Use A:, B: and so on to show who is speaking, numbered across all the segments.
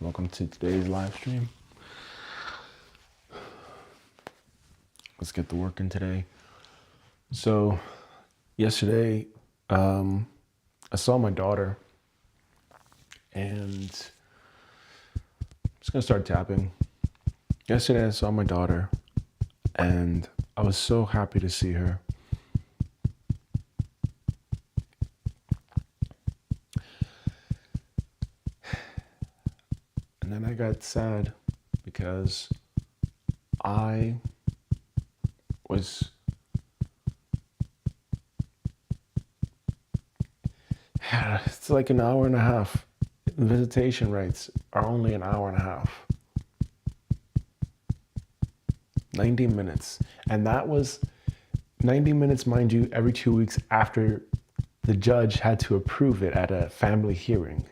A: welcome to today's live stream. Let's get the work in today. So, yesterday, I saw my daughter, and I'm just gonna start tapping. Yesterday, I saw my daughter, and I was so happy to see her. And then I got sad because I was it's like an hour and a half. The visitation rates are only an hour and a half. 90 minutes. And that was 90 minutes, mind you, every 2 weeks after the judge had to approve it at a family hearing.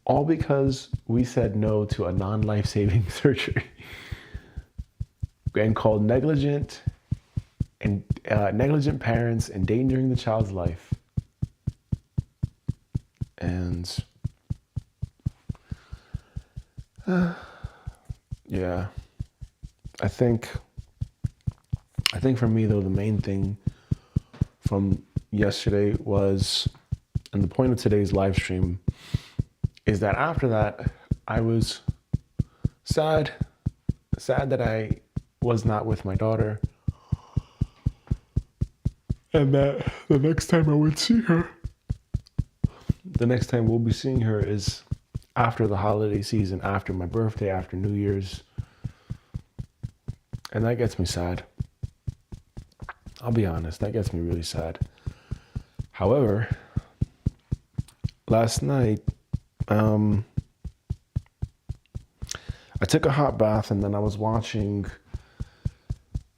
A: All because we said no to a non-life-saving surgery and called negligent parents endangering the child's life. And yeah, I think for me though, the main thing from yesterday was, and the point of today's live stream, is that after that, I was sad that I was not with my daughter, and that the next time I would see her, the next time we'll be seeing her is after the holiday season, after my birthday, after New Year's, and that gets me sad. I'll be honest, that gets me really sad. However, last night, I took a hot bath and then I was watching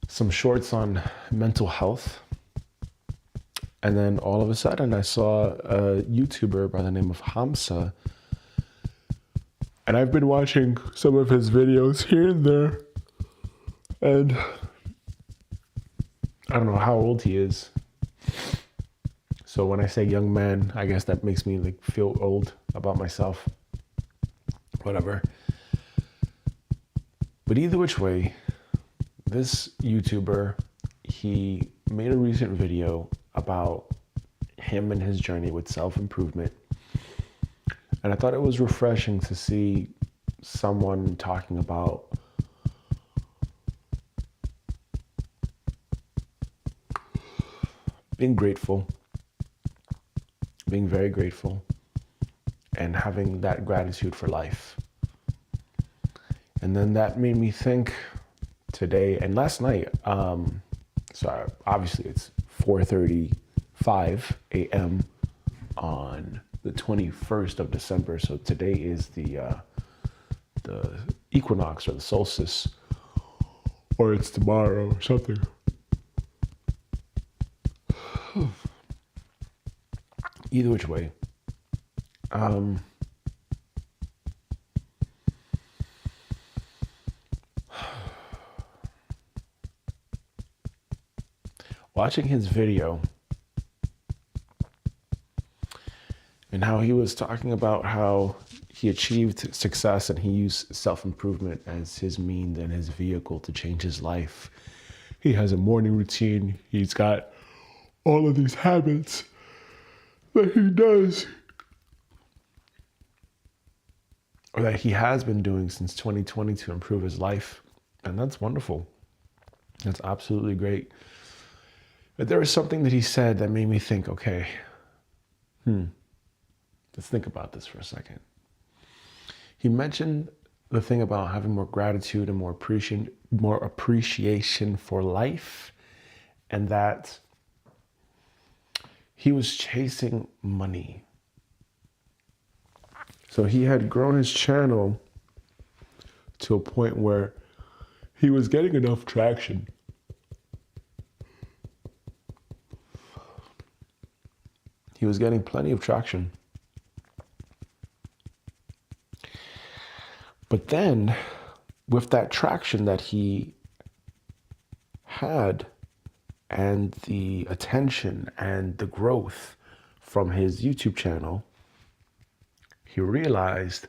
A: some shorts on mental health. And then all of a sudden I saw a YouTuber by the name of Hamza. And I've been watching some of his videos here and there. And I don't know how old he is. So when I say young man, I guess that makes me like feel old about myself. Whatever. But either which way, this YouTuber, he made a recent video about him and his journey with self-improvement. And I thought it was refreshing to see someone talking about being grateful, being very grateful, and having that gratitude for life. And then that made me think today and last night, so obviously it's 4:35 a.m. on the 21st of December. So today is the equinox or the solstice, or it's tomorrow or something. Either which way, watching his video and how he was talking about how he achieved success and he used self-improvement as his means and his vehicle to change his life. He has a morning routine. He's got all of these habits that he does, or that he has been doing since 2020 to improve his life. And that's wonderful. That's absolutely great. But there was something that he said that made me think, okay, let's think about this for a second. He mentioned the thing about having more gratitude and more appreciation for life, and that he was chasing money. So he had grown his channel to a point where he was getting enough traction. He was getting plenty of traction. But then, with that traction that he had, and the attention and the growth from his YouTube channel, he realized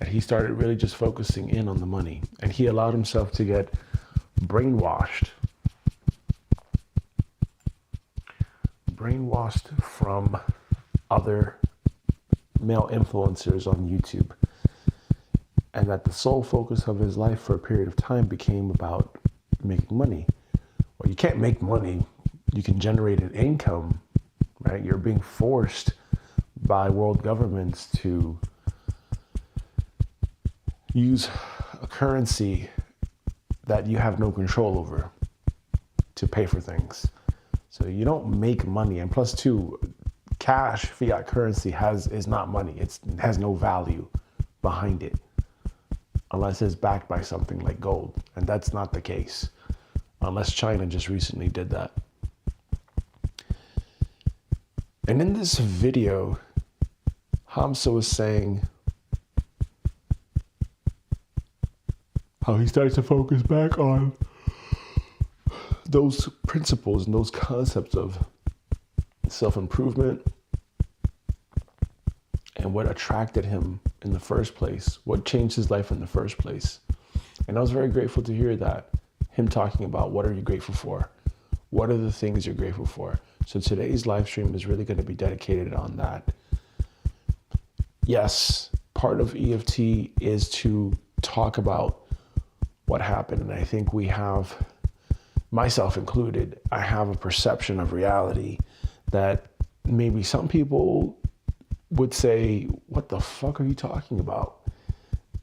A: he started really just focusing in on the money, and he allowed himself to get brainwashed from other male influencers on YouTube, and that the sole focus of his life for a period of time became about making money. Well, you can't make money. You can generate an income, right? You're being forced by world governments to use a currency that you have no control over to pay for things. So you don't make money. And plus two, cash, fiat currency is not money. It has no value behind it unless it's backed by something like gold. And that's not the case, unless China just recently did that. And in this video, Hamza was saying how he starts to focus back on those principles and those concepts of self-improvement and what attracted him in the first place, what changed his life in the first place. And I was very grateful to hear that, him talking about what are you grateful for? What are the things you're grateful for? So today's live stream is really going to be dedicated on that. Yes, part of EFT is to talk about what happened. And I think we have, myself included, I have a perception of reality that maybe some people would say, what the fuck are you talking about?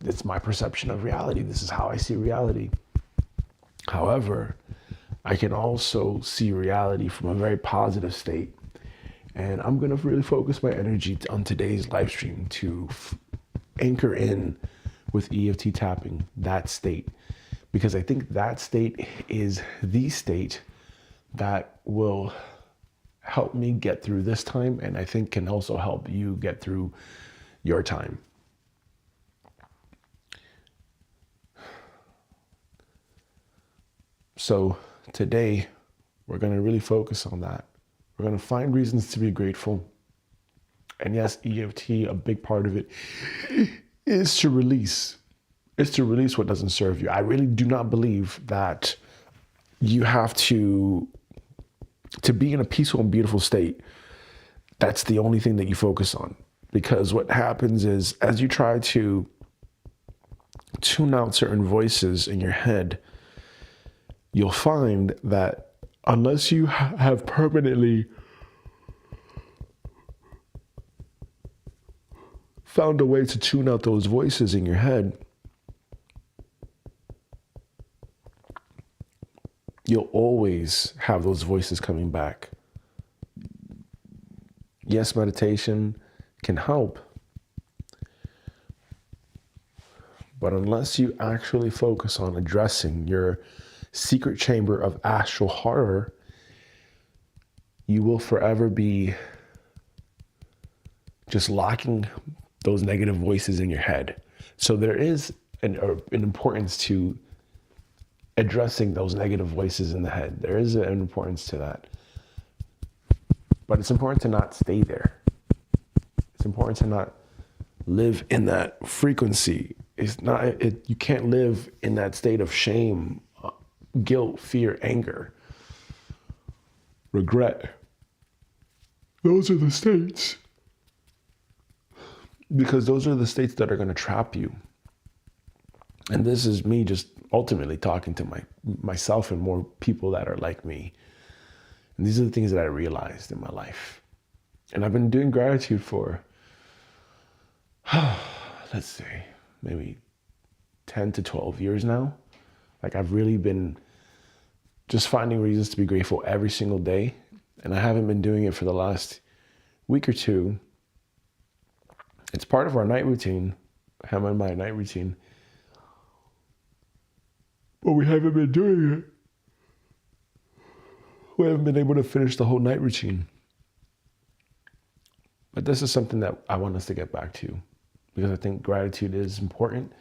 A: It's my perception of reality. This is how I see reality. However, I can also see reality from a very positive state. And I'm going to really focus my energy on today's live stream to anchor in with EFT tapping, that state. Because I think that state is the state that will help me get through this time, and I think can also help you get through your time. So today, we're going to really focus on that. We're going to find reasons to be grateful. And yes, EFT, a big part of it is to release. It's to release what doesn't serve you. I really do not believe that you have to be in a peaceful and beautiful state. That's the only thing that you focus on. Because what happens is, as you try to tune out certain voices in your head, you'll find that unless you have permanently found a way to tune out those voices in your head, you'll always have those voices coming back. Yes, meditation can help, but unless you actually focus on addressing your secret chamber of astral horror, you will forever be just locking those negative voices in your head. So there is an importance to addressing those negative voices in the head. There is an importance to that. But it's important to not stay there. It's important to not live in that frequency. You can't live in that state of shame, guilt, fear, anger, regret. Those are the states. Because those are the states that are going to trap you. And this is me just ultimately talking to myself and more people that are like me. And these are the things that I realized in my life. And I've been doing gratitude for, let's say, maybe 10 to 12 years now. Like, I've really been just finding reasons to be grateful every single day. And I haven't been doing it for the last week or two. It's part of our night routine. I'm on my night routine. But we haven't been doing it. We haven't been able to finish the whole night routine. But this is something that I want us to get back to, because I think gratitude is important,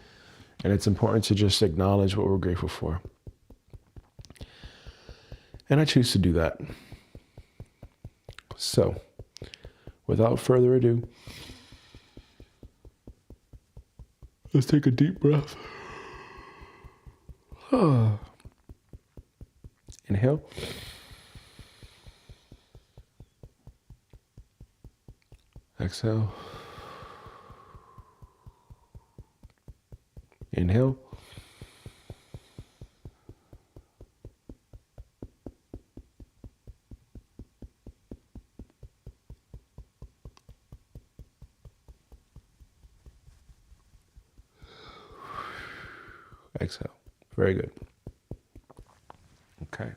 A: and it's important to just acknowledge what we're grateful for. And I choose to do that. So, without further ado, Let's take a deep breath. Inhale. Exhale. Inhale. Exhale. Very good. Okay. All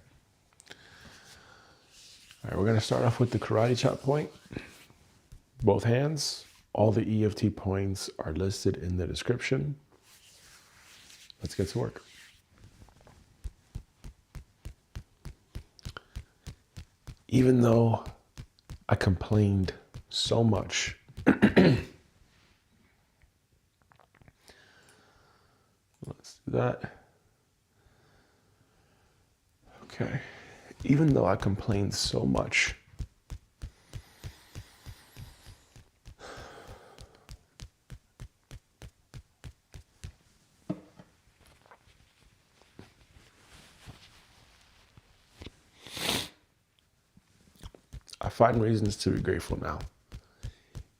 A: right, we're going to start off with the karate chop point. Both hands. All the EFT points are listed in the description. Let's get to work. Even though I complained so much, let's do that. Okay. Even though I complained so much, I find reasons to be grateful now.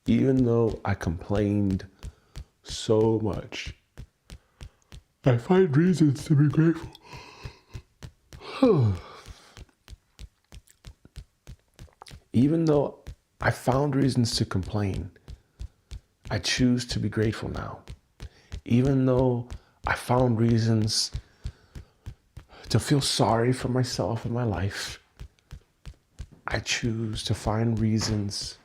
A: Even though I complained so much, I find reasons to be grateful. Even though I found reasons to complain, I choose to be grateful now. Even though I found reasons to feel sorry for myself and my life, I choose to find reasons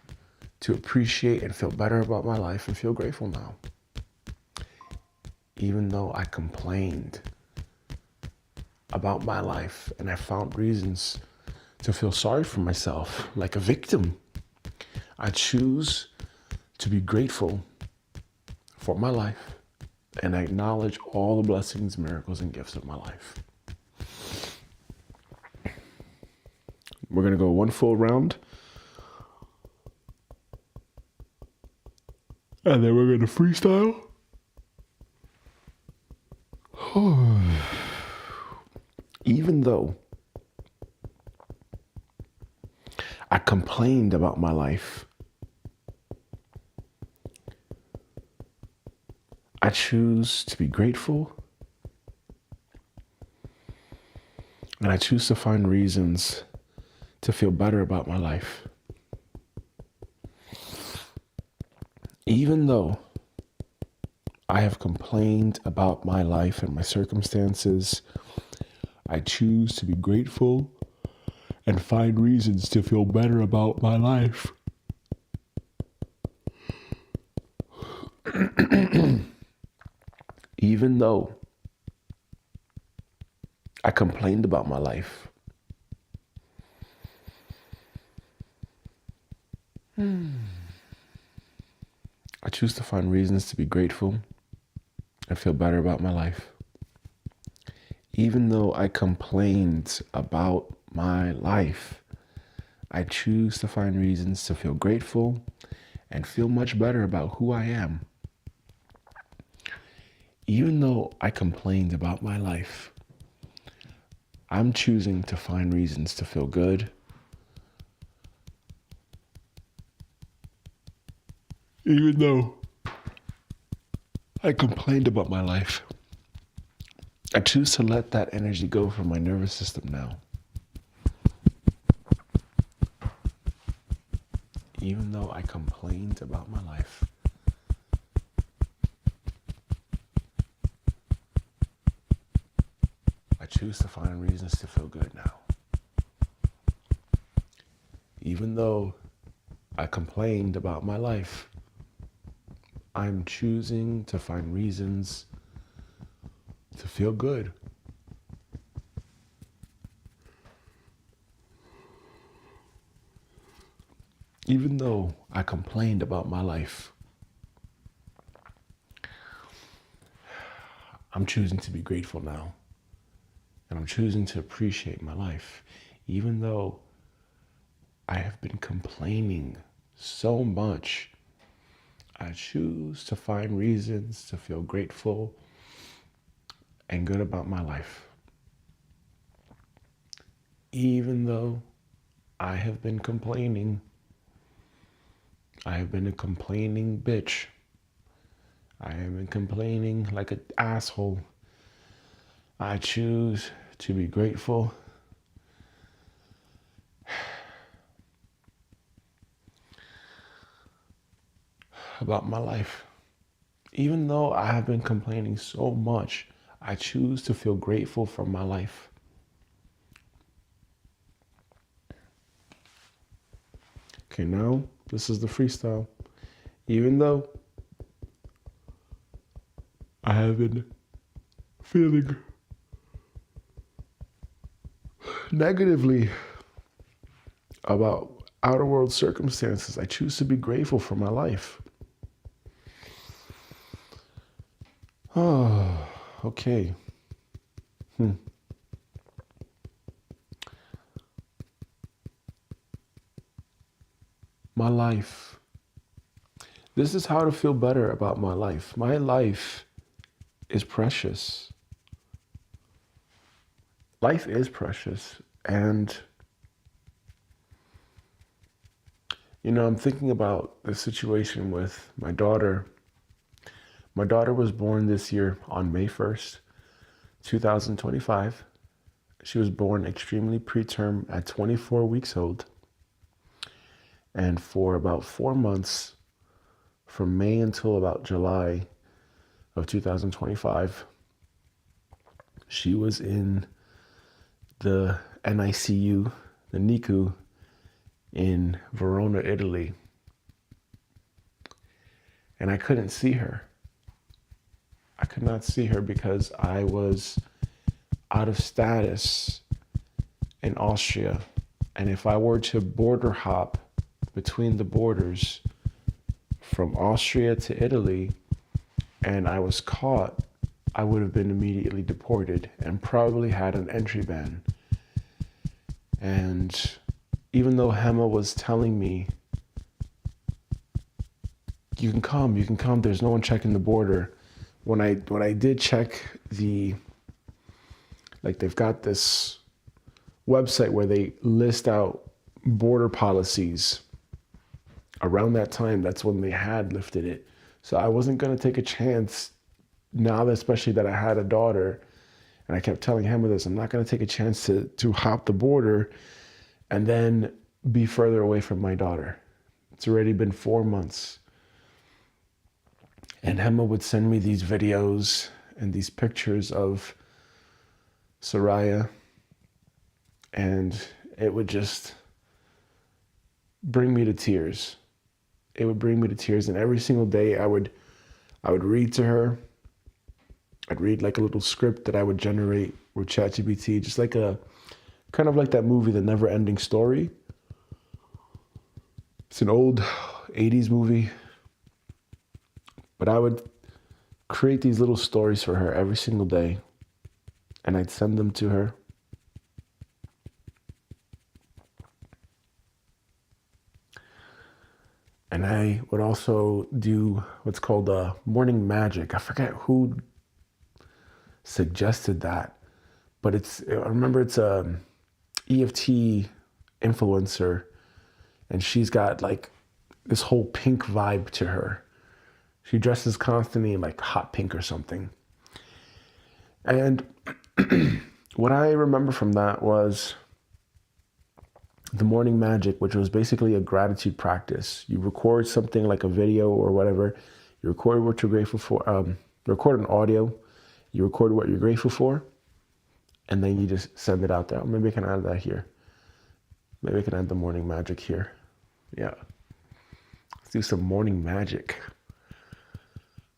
A: to appreciate and feel better about my life and feel grateful now. Even though I complained about my life and I found reasons to feel sorry for myself like a victim, I choose to be grateful for my life and I acknowledge all the blessings, miracles, and gifts of my life. We're going to go one full round. And then we're going to freestyle. Even though I complained about my life, I choose to be grateful. And I choose to find reasons to feel better about my life. Even though I have complained about my life and my circumstances, I choose to be grateful and find reasons to feel better about my life. Even though I complained about my life, I choose to find reasons to be grateful and feel better about my life. Even though I complained about my life, I choose to find reasons to feel grateful and feel much better about who I am. Even though I complained about my life, I'm choosing to find reasons to feel good. Even though I complained about my life, I choose to let that energy go from my nervous system now. Even though I complained about my life, I choose to find reasons to feel good now. Even though I complained about my life, I'm choosing to find reasons to feel good. Even though I complained about my life, I'm choosing to be grateful now. And I'm choosing to appreciate my life. Even though I have been complaining so much, I choose to find reasons to feel grateful and good about my life. Even though I have been complaining, I have been a complaining bitch. I have been complaining like an asshole. I choose to be grateful about my life. Even though I have been complaining so much, I choose to feel grateful for my life. Okay, now this is the freestyle. Even though I have been feeling negatively about outer world circumstances, I choose to be grateful for my life. Oh, okay. My life. This is how to feel better about my life. My life is precious. Life is precious. And, I'm thinking about the situation with my daughter. My daughter was born this year on May 1st, 2025. She was born extremely preterm at 24 weeks old. And for about 4 months, from May until about July of 2025, she was in the NICU, the NICU in Verona, Italy. And I couldn't see her. I could not see her because I was out of status in Austria. And if I were to border hop between the borders from Austria to Italy and I was caught, I would have been immediately deported and probably had an entry ban. And even though Hema was telling me, you can come, there's no one checking the border. When I did check they've got this website where they list out border policies. Around that time, that's when they had lifted it. So I wasn't going to take a chance now, especially that I had a daughter. And I kept telling him this, I'm not going to take a chance to hop the border and then be further away from my daughter. It's already been 4 months. And Hema would send me these videos and these pictures of Soraya. And it would just bring me to tears. It would bring me to tears. And every single day I would read to her. I'd read like a little script that I would generate with ChatGPT, just like kind of like that movie, The Never Ending Story. It's an old 80s movie. But I would create these little stories for her every single day. And I'd send them to her. And I would also do what's called morning magic. I forget who suggested that, but I remember it's a EFT influencer, and she's got like this whole pink vibe to her. She dresses constantly in like hot pink or something. And what I remember from that was the morning magic, which was basically a gratitude practice. You record something like a video or whatever. You record what you're grateful for. Record an audio. You record what you're grateful for. And then you just send it out there. Maybe I can add that here. Maybe I can add the morning magic here. Yeah. Let's do some morning magic.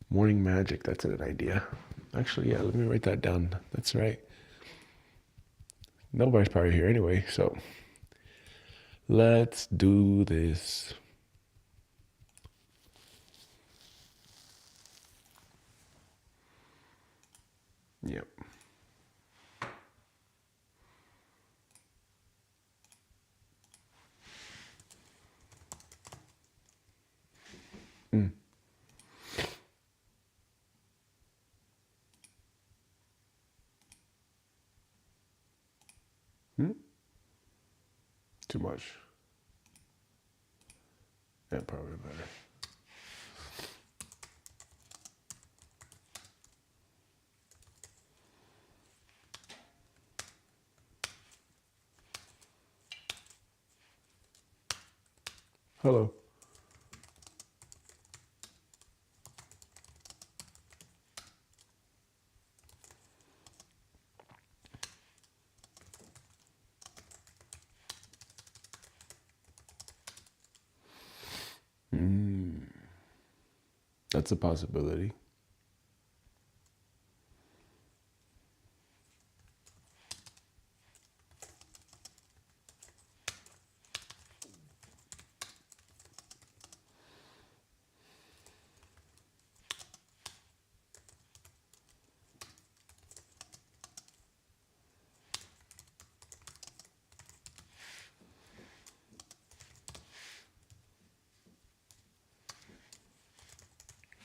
A: Morning magic, that's an idea. Actually, yeah, let me write that down. That's right. Nobody's probably here anyway, so let's do this. Yep. Hmm? Too much. Yeah, probably better. Hello. That's a possibility.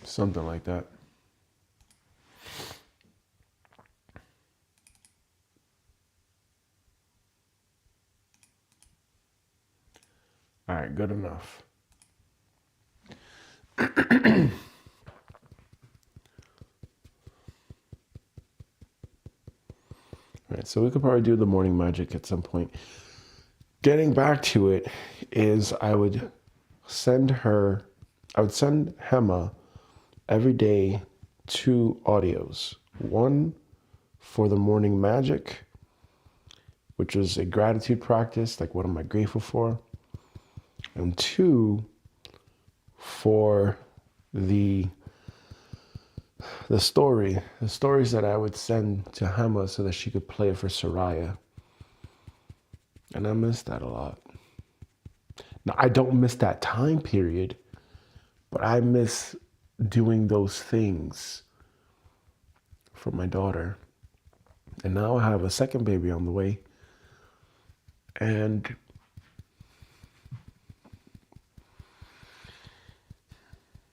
A: Something like that. All right, good enough. All right, so we could probably do the morning magic at some point. Getting back to it is I would send Hema every day 2 audios. One for the morning magic, which is a gratitude practice, like what am I grateful for? And 2 for the stories that I would send to Hema so that she could play it for Soraya. And I miss that a lot. Now, I don't miss that time period, but I miss doing those things for my daughter. And now I have a second baby on the way. And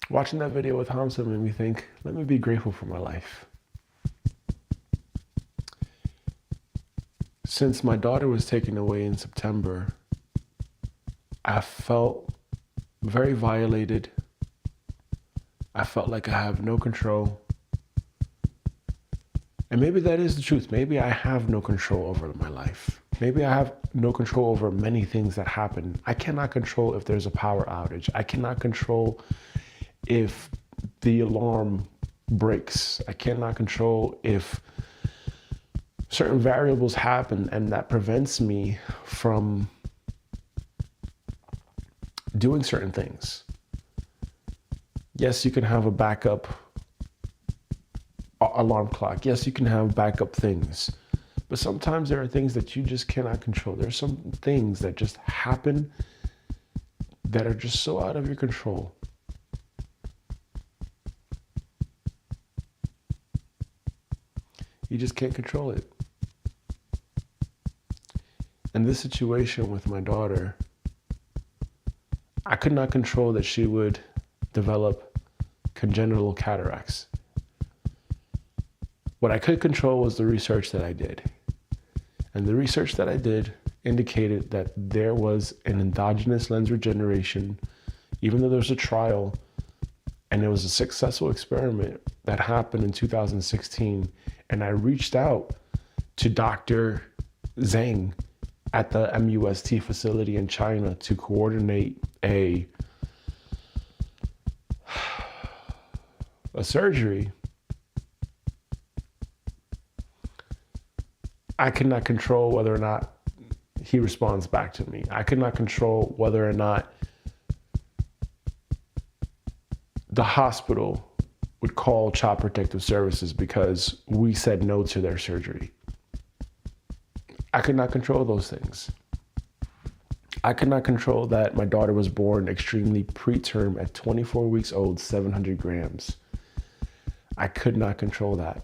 A: watching that video with Hamza made me think, let me be grateful for my life. Since my daughter was taken away in September, I felt very violated. I felt like I have no control. And maybe that is the truth. Maybe I have no control over my life. Maybe I have no control over many things that happen. I cannot control if there's a power outage. I cannot control if the alarm breaks. I cannot control if certain variables happen and that prevents me from doing certain things. Yes, you can have a backup alarm clock. Yes, you can have backup things. But sometimes there are things that you just cannot control. There's some things that just happen that are just so out of your control. You just can't control it. In this situation with my daughter, I could not control that she would develop congenital cataracts. What I could control was the research that I did. And the research that I did indicated that there was an endogenous lens regeneration, even though there was a trial, and it was a successful experiment that happened in 2016. And I reached out to Dr. Zhang at the MUST facility in China to coordinate a surgery. I could not control whether or not he responds back to me. I could not control whether or not the hospital would call Child Protective Services because we said no to their surgery. I could not control those things. I could not control that my daughter was born extremely preterm at 24 weeks old, 700 grams. I could not control that.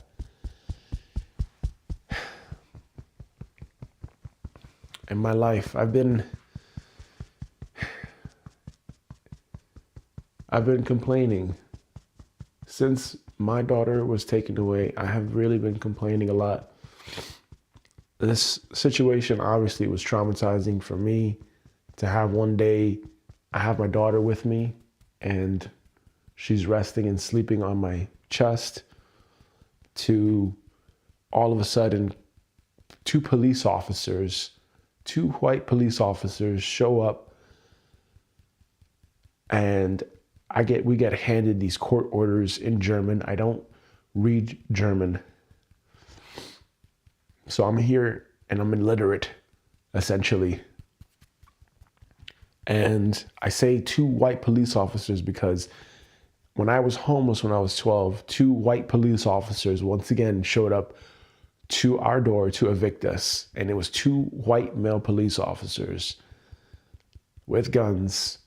A: In my life, I've been complaining. Since my daughter was taken away, I have really been complaining a lot this situation obviously was traumatizing for me to have one day, I have my daughter with me and she's resting and sleeping on my chest, to all of a sudden two white police officers show up, and we get handed these court orders in German. I don't read German. So I'm here and I'm illiterate, essentially. And I say two white police officers because when I was homeless when I was 12, two white police officers once again showed up to our door to evict us. And it was two white male police officers with guns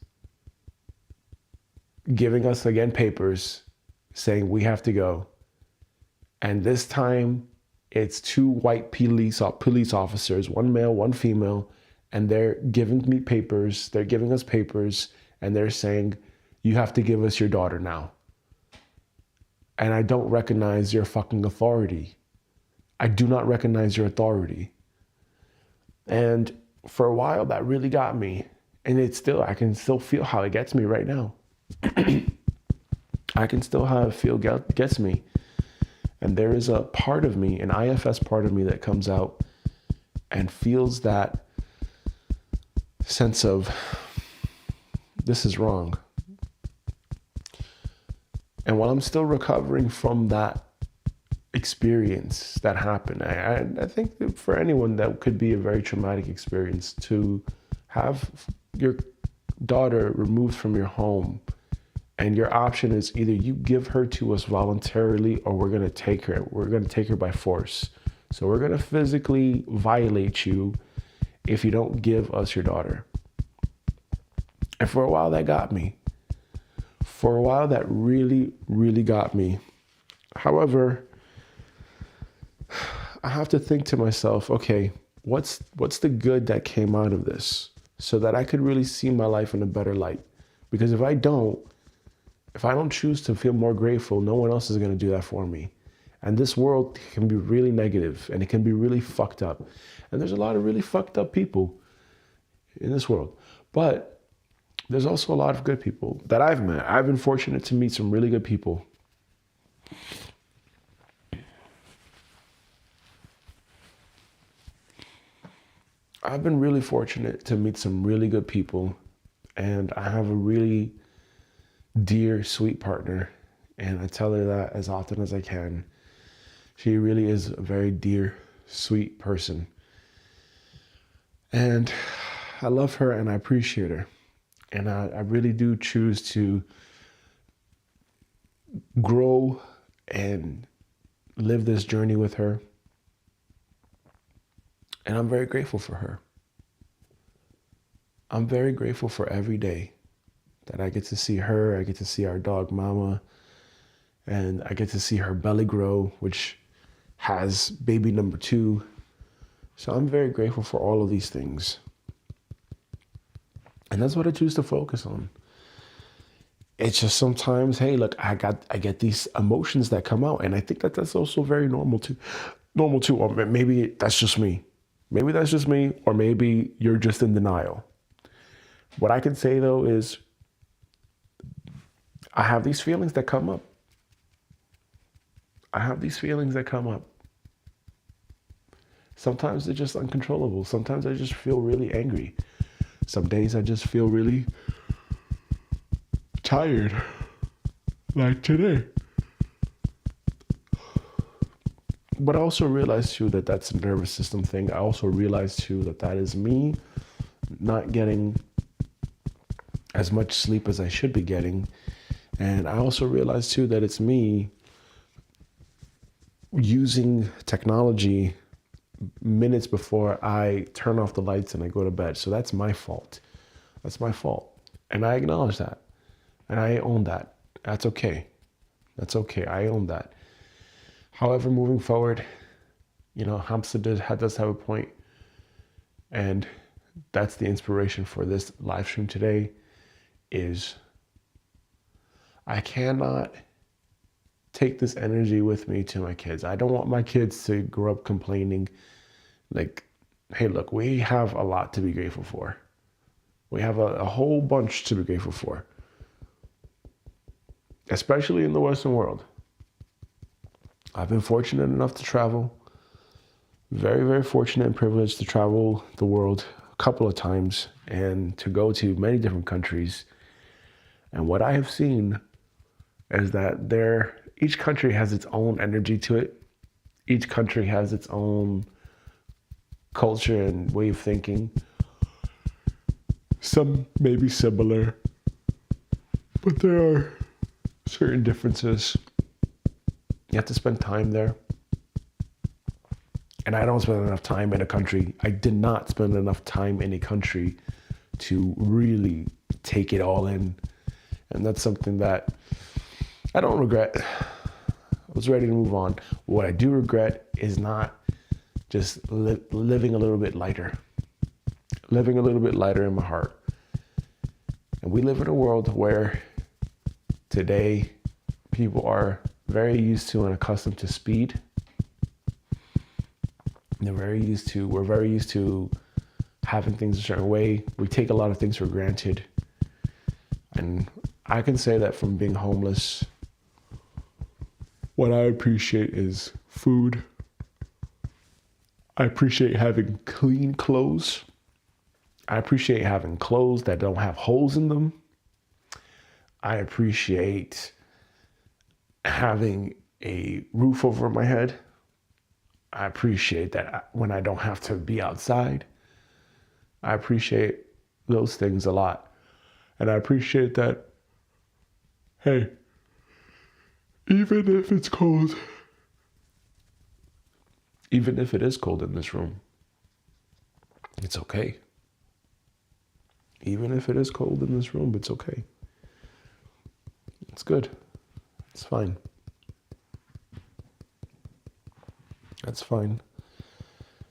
A: giving us again papers saying we have to go. And this time it's two white police officers, one male, one female, and they're giving me papers. They're giving us papers and they're saying, you have to give us your daughter now. And I don't recognize your fucking authority. I do not recognize your authority. And for a while that really got me. And I can still feel how it gets me right now. I can still feel gets me. And there is a part of me, an IFS part of me that comes out and feels that sense of, this is wrong. And while I'm still recovering from that experience that happened, I think that for anyone that could be a very traumatic experience to have your daughter removed from your home, and your option is either you give her to us voluntarily or we're going to take her. We're going to take her by force. So we're going to physically violate you if you don't give us your daughter. And for a while that got me. For a while that really, really got me. However, I have to think to myself, okay, what's the good that came out of this so that I could really see my life in a better light? Because if I don't choose to feel more grateful, no one else is going to do that for me. And this world can be really negative and it can be really fucked up. And there's a lot of really fucked up people in this world. But there's also a lot of good people that I've met. I've been fortunate to meet some really good people. I've been really fortunate to meet some really good people. And I have a really dear, sweet partner, and I tell her that as often as I can. She really is a very dear, sweet person. And I love her and I appreciate her. And I really do choose to grow and live this journey with her. And I'm very grateful for her. I'm very grateful for every day that I get to see her, I get to see our dog Mama, and I get to see her belly grow, which has baby number 2. So I'm very grateful for all of these things. And that's what I choose to focus on. It's just sometimes, hey, look, I get these emotions that come out, and I think that that's also very normal too. Or maybe that's just me. Maybe that's just me, or maybe you're just in denial. What I can say though is I have these feelings that come up. Sometimes they're just uncontrollable. Sometimes I just feel really angry. Some days I just feel really tired, like today. But I also realize too that that's a nervous system thing. I also realize too that is me not getting as much sleep as I should be getting. And I also realize too that it's me using technology minutes before I turn off the lights and I go to bed. So that's my fault. And I acknowledge that. And I own that. That's okay. I own that. However, moving forward, Hamza does have a point. And that's the inspiration for this live stream today is I cannot take this energy with me to my kids. I don't want my kids to grow up complaining Like, hey, look, we have a lot to be grateful for. We have a whole bunch to be grateful for, especially in the Western world. I've been fortunate enough to travel, very, very fortunate and privileged to travel the world a couple of times and to go to many different countries. And what I have seen is that each country has its own energy to it. Each country has its own culture and way of thinking. Some may be similar, but there are certain differences. You have to spend time there. And I don't spend enough time in a country. I did not spend enough time in a country to really take it all in. And that's something that I don't regret. I was ready to move on. What I do regret is not just living a little bit lighter. Living a little bit lighter in my heart. And we live in a world where today people are very used to and accustomed to speed. We're very used to having things a certain way. We take a lot of things for granted. And I can say that from being homeless, what I appreciate is food. I appreciate having clean clothes. I appreciate having clothes that don't have holes in them. I appreciate having a roof over my head. I appreciate that when I don't have to be outside. I appreciate those things a lot. And I appreciate that, hey, even if it's cold, even if it is cold in this room, it's okay. Even if it is cold in this room, it's okay. It's good. It's fine. That's fine.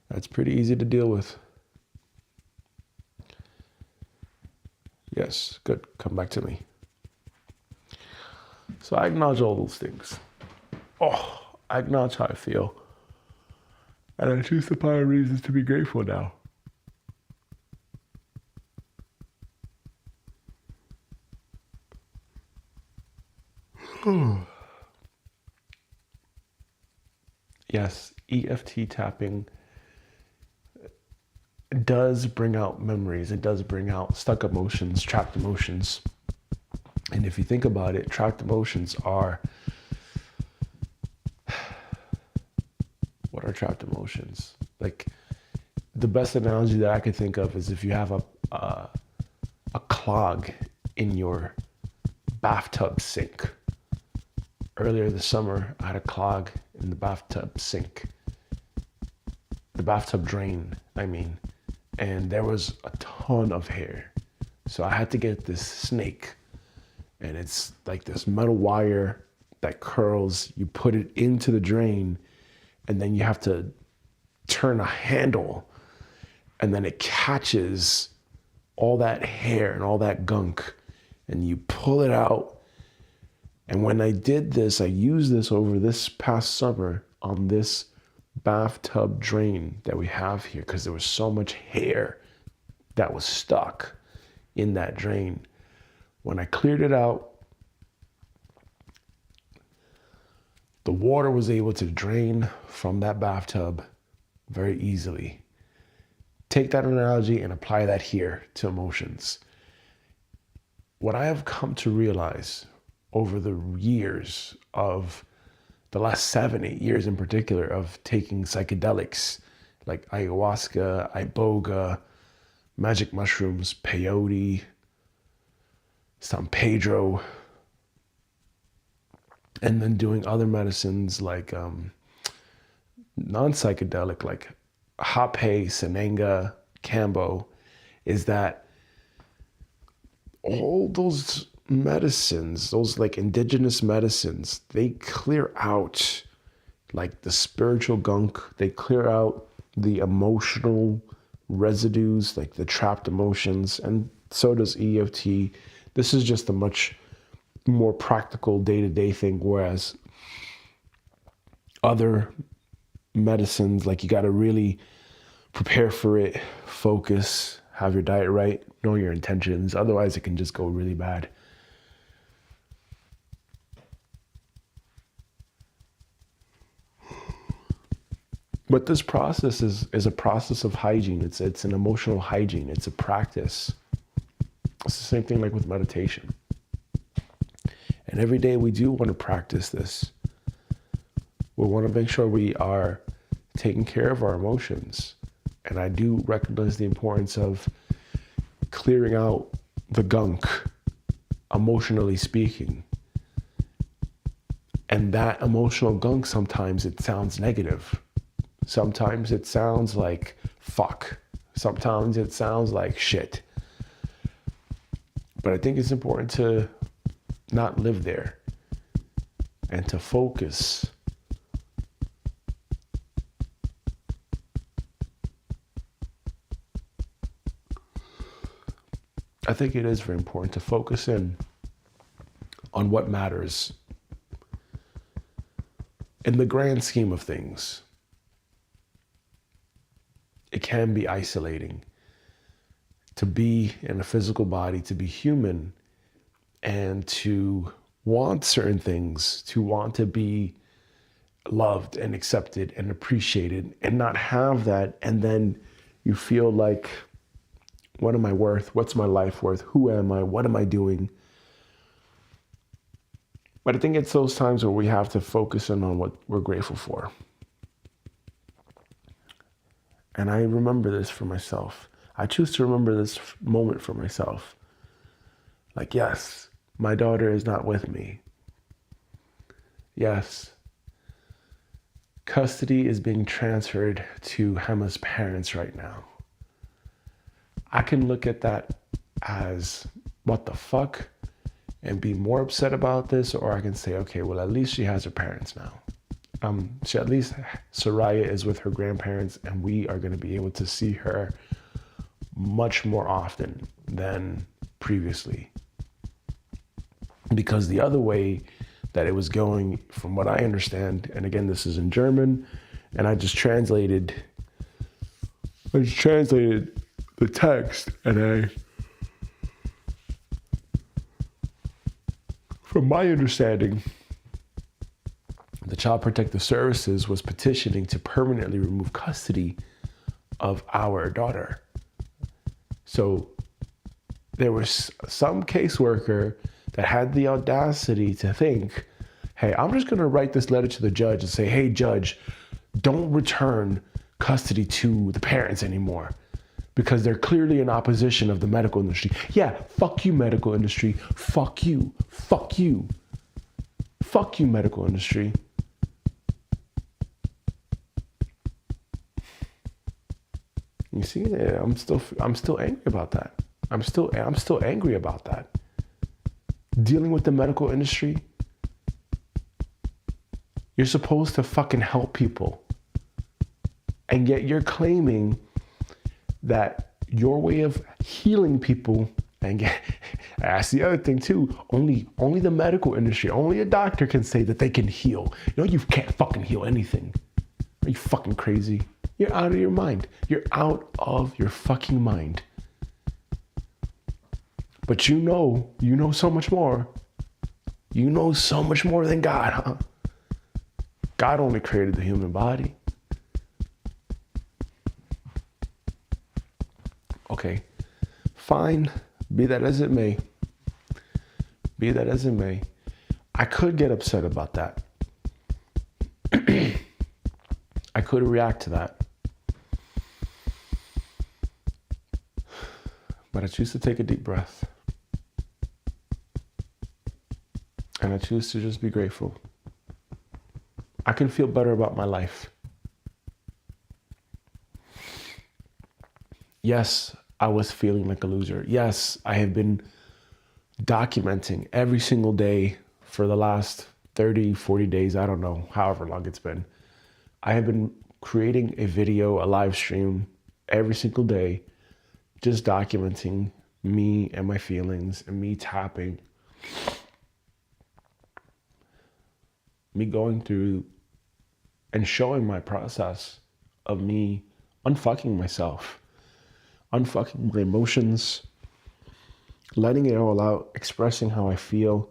A: That's pretty easy to deal with. Yes, good. Come back to me. So I acknowledge all those things. Oh, I acknowledge how I feel. And I choose to find reasons to be grateful now. Yes, EFT tapping does bring out memories. It does bring out stuck emotions, trapped emotions. And if you think about it, trapped emotions are... What are trapped emotions? Like, the best analogy that I could think of is if you have a clog in your bathtub sink. Earlier this summer, I had a clog in the bathtub sink. The bathtub drain, I mean. And there was a ton of hair. So I had to get this snake. And it's like this metal wire that curls. You put it into the drain. And then you have to turn a handle. And then it catches all that hair and all that gunk. And you pull it out. And when I did this, I used this over this past summer on this bathtub drain that we have here because there was so much hair that was stuck in that drain. When I cleared it out, the water was able to drain from that bathtub very easily. Take that analogy and apply that here to emotions. What I have come to realize over the years of the last 7-8 years in particular of taking psychedelics like ayahuasca, iboga, magic mushrooms, peyote, San Pedro, and then doing other medicines like non-psychedelic like hape, sananga, kambo, is that all those medicines, those like indigenous medicines, they clear out like the spiritual gunk, they clear out the emotional residues, like the trapped emotions, and so does EFT. This is just a much more practical day-to-day thing, whereas other medicines, like you got to really prepare for it, focus, have your diet right, know your intentions. Otherwise, it can just go really bad. But this process is a process of hygiene. It's an emotional hygiene. It's a practice. It's the same thing like with meditation. And every day we do want to practice this. We want to make sure we are taking care of our emotions. And I do recognize the importance of clearing out the gunk, emotionally speaking. And that emotional gunk, sometimes it sounds negative. Sometimes it sounds like fuck. Sometimes it sounds like shit. But I think it's important to not live there and to focus. I think it is very important to focus in on what matters. In the grand scheme of things, it can be isolating to be in a physical body, to be human, and to want certain things, to want to be loved and accepted and appreciated, and not have that. And then you feel like, what am I worth? What's my life worth? Who am I? What am I doing? But I think it's those times where we have to focus in on what we're grateful for. And I remember this for myself. I choose to remember this moment for myself. Like, yes, my daughter is not with me. Yes, custody is being transferred to Hema's parents right now. I can look at that as, what the fuck? And be more upset about this, or I can say, okay, well, at least she has her parents now. At least Soraya is with her grandparents, and we are going to be able to see her much more often than previously. Because the other way that it was going, from what I understand, and again, this is in German, and I just translated the text, and from my understanding, the Child Protective Services was petitioning to permanently remove custody of our daughter. So there was some caseworker that had the audacity to think, hey, I'm just going to write this letter to the judge and say, hey, judge, don't return custody to the parents anymore, because they're clearly in opposition of the medical industry. Yeah, fuck you, medical industry. Fuck you. Fuck you. Fuck you, medical industry. You see, I'm still angry about that. I'm still angry about that. Dealing with the medical industry, you're supposed to fucking help people. And yet you're claiming that your way of healing people, and that's the other thing too, only the medical industry, only a doctor can say that they can heal. You can't fucking heal anything. Are you fucking crazy? You're out of your mind. You're out of your fucking mind. But you know so much more. You know so much more than God, huh? God only created the human body. Okay, fine, be that as it may. Be that as it may. I could get upset about that. I could react to that. But I choose to take a deep breath. And I choose to just be grateful. I can feel better about my life. Yes, I was feeling like a loser. Yes, I have been documenting every single day for the last 30, 40 days. I don't know, however long it's been. I have been creating a video, a live stream every single day, just documenting me and my feelings and me tapping, me going through and showing my process of me unfucking myself, unfucking my emotions, letting it all out, expressing how I feel,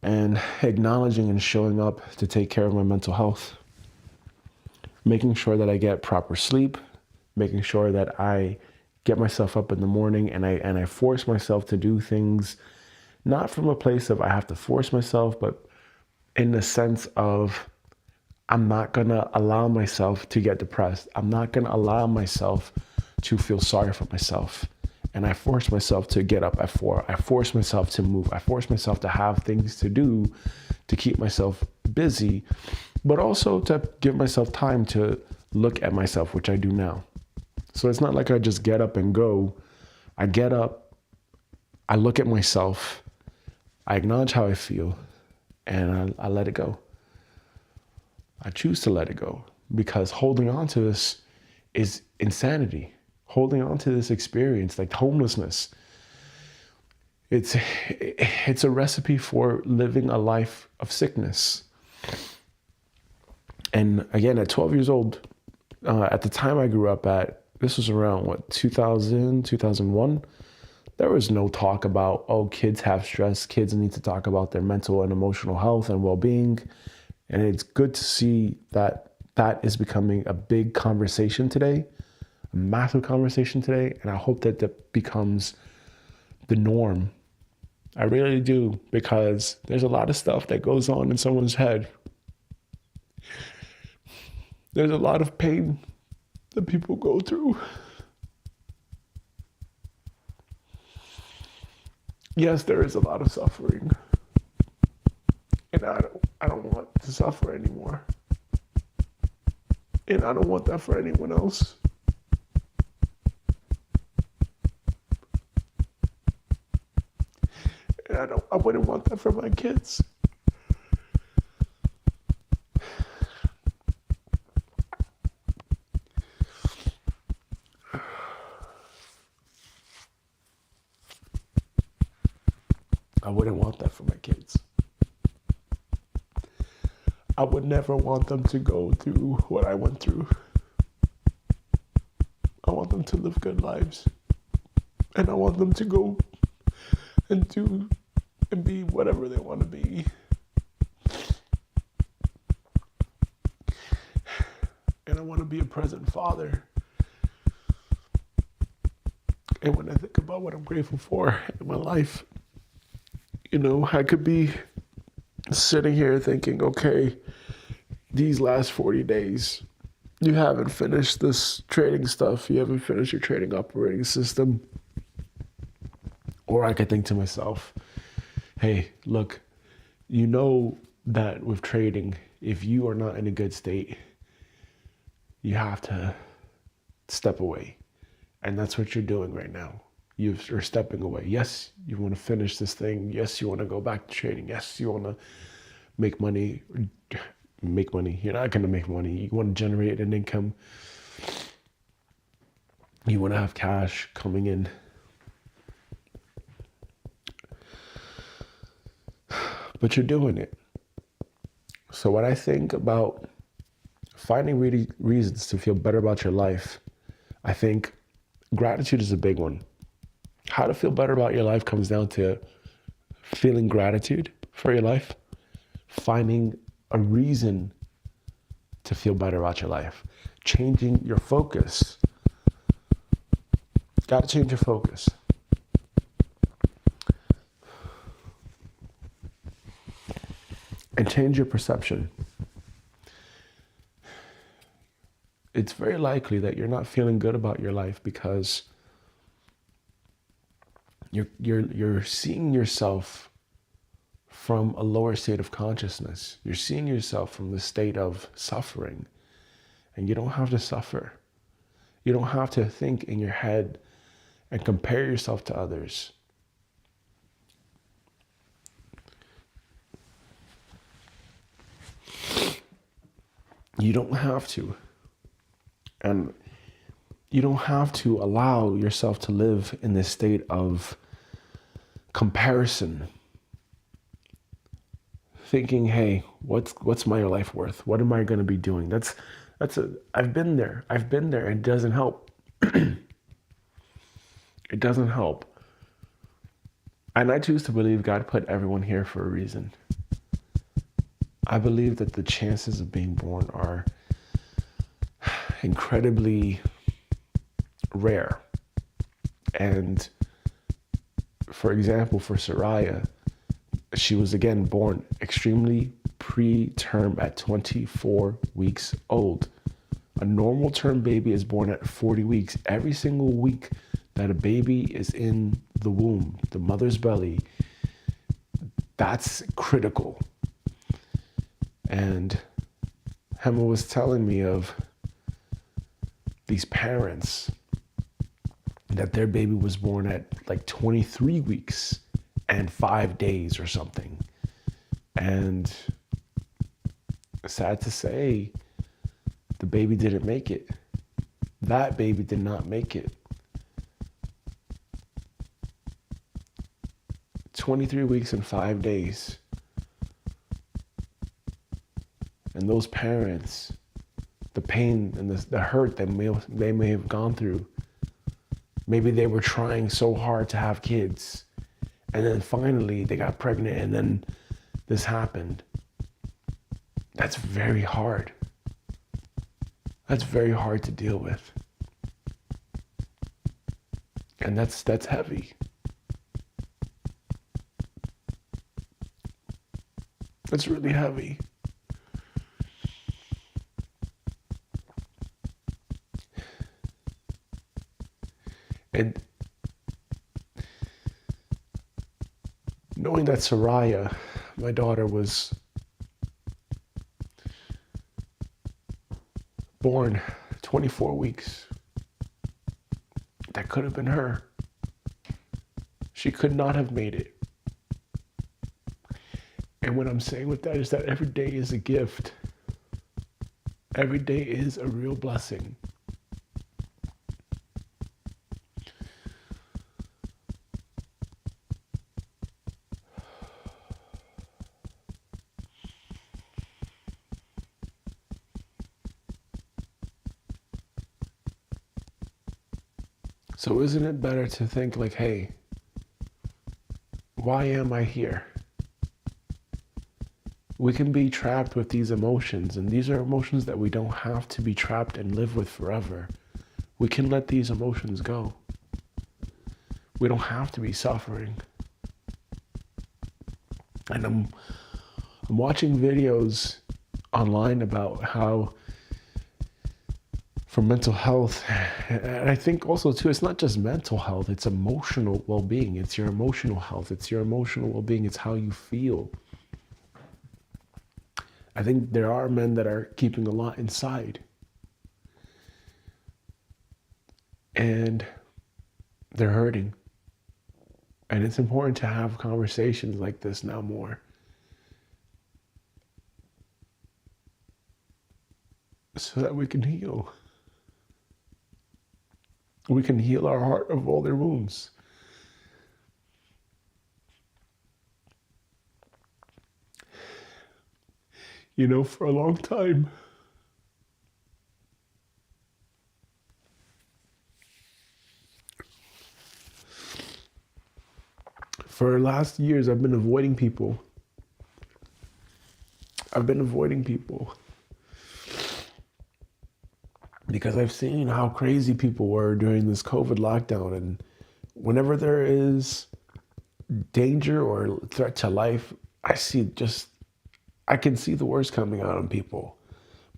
A: and acknowledging and showing up to take care of my mental health. Making sure that I get proper sleep, making sure that I get myself up in the morning and I force myself to do things, not from a place of I have to force myself, but in the sense of I'm not going to allow myself to get depressed. I'm not going to allow myself to feel sorry for myself. And I force myself to get up at 4. I force myself to move. I force myself to have things to do to keep myself busy, but also to give myself time to look at myself, which I do now. So it's not like I just get up and go. I get up, I look at myself, I acknowledge how I feel, and I let it go. I choose to let it go, because holding on to this is insanity. Holding on to this experience, like homelessness, it's a recipe for living a life of sickness. And again, at 12 years old, at the time I grew up at, this was around 2000, 2001, there was no talk about, oh, kids have stress, kids need to talk about their mental and emotional health and well-being. And it's good to see that that is becoming a big conversation today, a massive conversation today. And I hope that that becomes the norm. I really do, because there's a lot of stuff that goes on in someone's head. There's a lot of pain that people go through. Yes, there is a lot of suffering. And I don't want to suffer anymore. And I don't want that for anyone else. And I wouldn't want that for my kids. I wouldn't want that for my kids. I would never want them to go through what I went through. I want them to live good lives. And I want them to go and do and be whatever they want to be. And I want to be a present father. And when I think about what I'm grateful for in my life, you know, I could be sitting here thinking, okay, these last 40 days, you haven't finished this trading stuff. You haven't finished your trading operating system. Or I could think to myself, hey, look, you know that with trading, if you are not in a good state, you have to step away. And that's what you're doing right now. You're stepping away. Yes, you want to finish this thing. Yes, you want to go back to trading. Yes, you want to make money. Make money. You're not going to make money. You want to generate an income. You want to have cash coming in. But you're doing it. So when I think about finding reasons to feel better about your life, I think gratitude is a big one. How to feel better about your life comes down to feeling gratitude for your life, finding a reason to feel better about your life, changing your focus. Got to change your focus. And change your perception. It's very likely that you're not feeling good about your life because you're seeing yourself from a lower state of consciousness. You're seeing yourself from the state of suffering. And you don't have to suffer. You don't have to think in your head and compare yourself to others. You don't have to. And you don't have to allow yourself to live in this state of comparison. Thinking, hey, what's my life worth? What am I going to be doing? I've been there. I've been there. It doesn't help. It doesn't help. And I choose to believe God put everyone here for a reason. I believe that the chances of being born are incredibly rare. And for example, for Soraya, she was again born extremely preterm at 24 weeks old. A normal term baby is born at 40 weeks. Every single week that a baby is in the womb, the mother's belly, that's critical. And Hema was telling me of these parents that their baby was born at like 23 weeks and 5 days or something. And sad to say, the baby didn't make it. That baby did not make it. 23 weeks and 5 days. And those parents, the pain and the hurt that they may have gone through, maybe they were trying so hard to have kids, and then finally they got pregnant, and then this happened. That's very hard. That's very hard to deal with. And that's heavy. That's really heavy. And knowing that Soraya, my daughter, was born 24 weeks, that could have been her. She could not have made it. And what I'm saying with that is that every day is a gift. Every day is a real blessing. So isn't it better to think like, hey, why am I here? We can be trapped with these emotions, and these are emotions that we don't have to be trapped and live with forever. We can let these emotions go. We don't have to be suffering. And I'm watching videos online about how for mental health, and I think also too, it's not just mental health, it's emotional well-being. It's your emotional health. It's your emotional well-being. It's how you feel. I think there are men that are keeping a lot inside. And they're hurting. And it's important to have conversations like this now more. So that we can heal. We can heal our heart of all their wounds. You know, for a long time, for the last years, I've been avoiding people. Because I've seen how crazy people were during this COVID lockdown. And whenever there is danger or threat to life, I can see the worst coming out of people.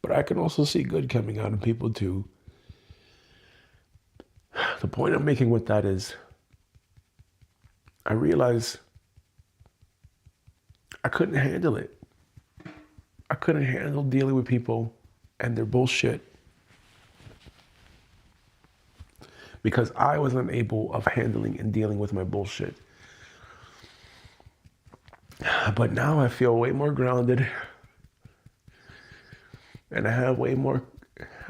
A: But I can also see good coming out of people too. The point I'm making with that is, I realized I couldn't handle it. I couldn't handle dealing with people and their bullshit. Because I was unable of handling and dealing with my bullshit. But now I feel way more grounded. And I have way more,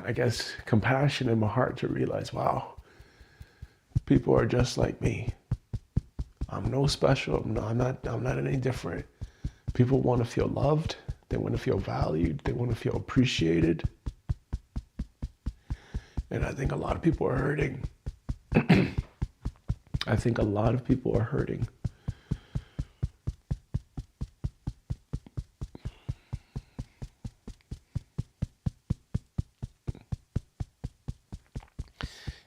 A: I guess, compassion in my heart to realize, wow, people are just like me. I'm no special. I'm not any different. People want to feel loved. They want to feel valued. They want to feel appreciated. And I think a lot of people are hurting. I think a lot of people are hurting.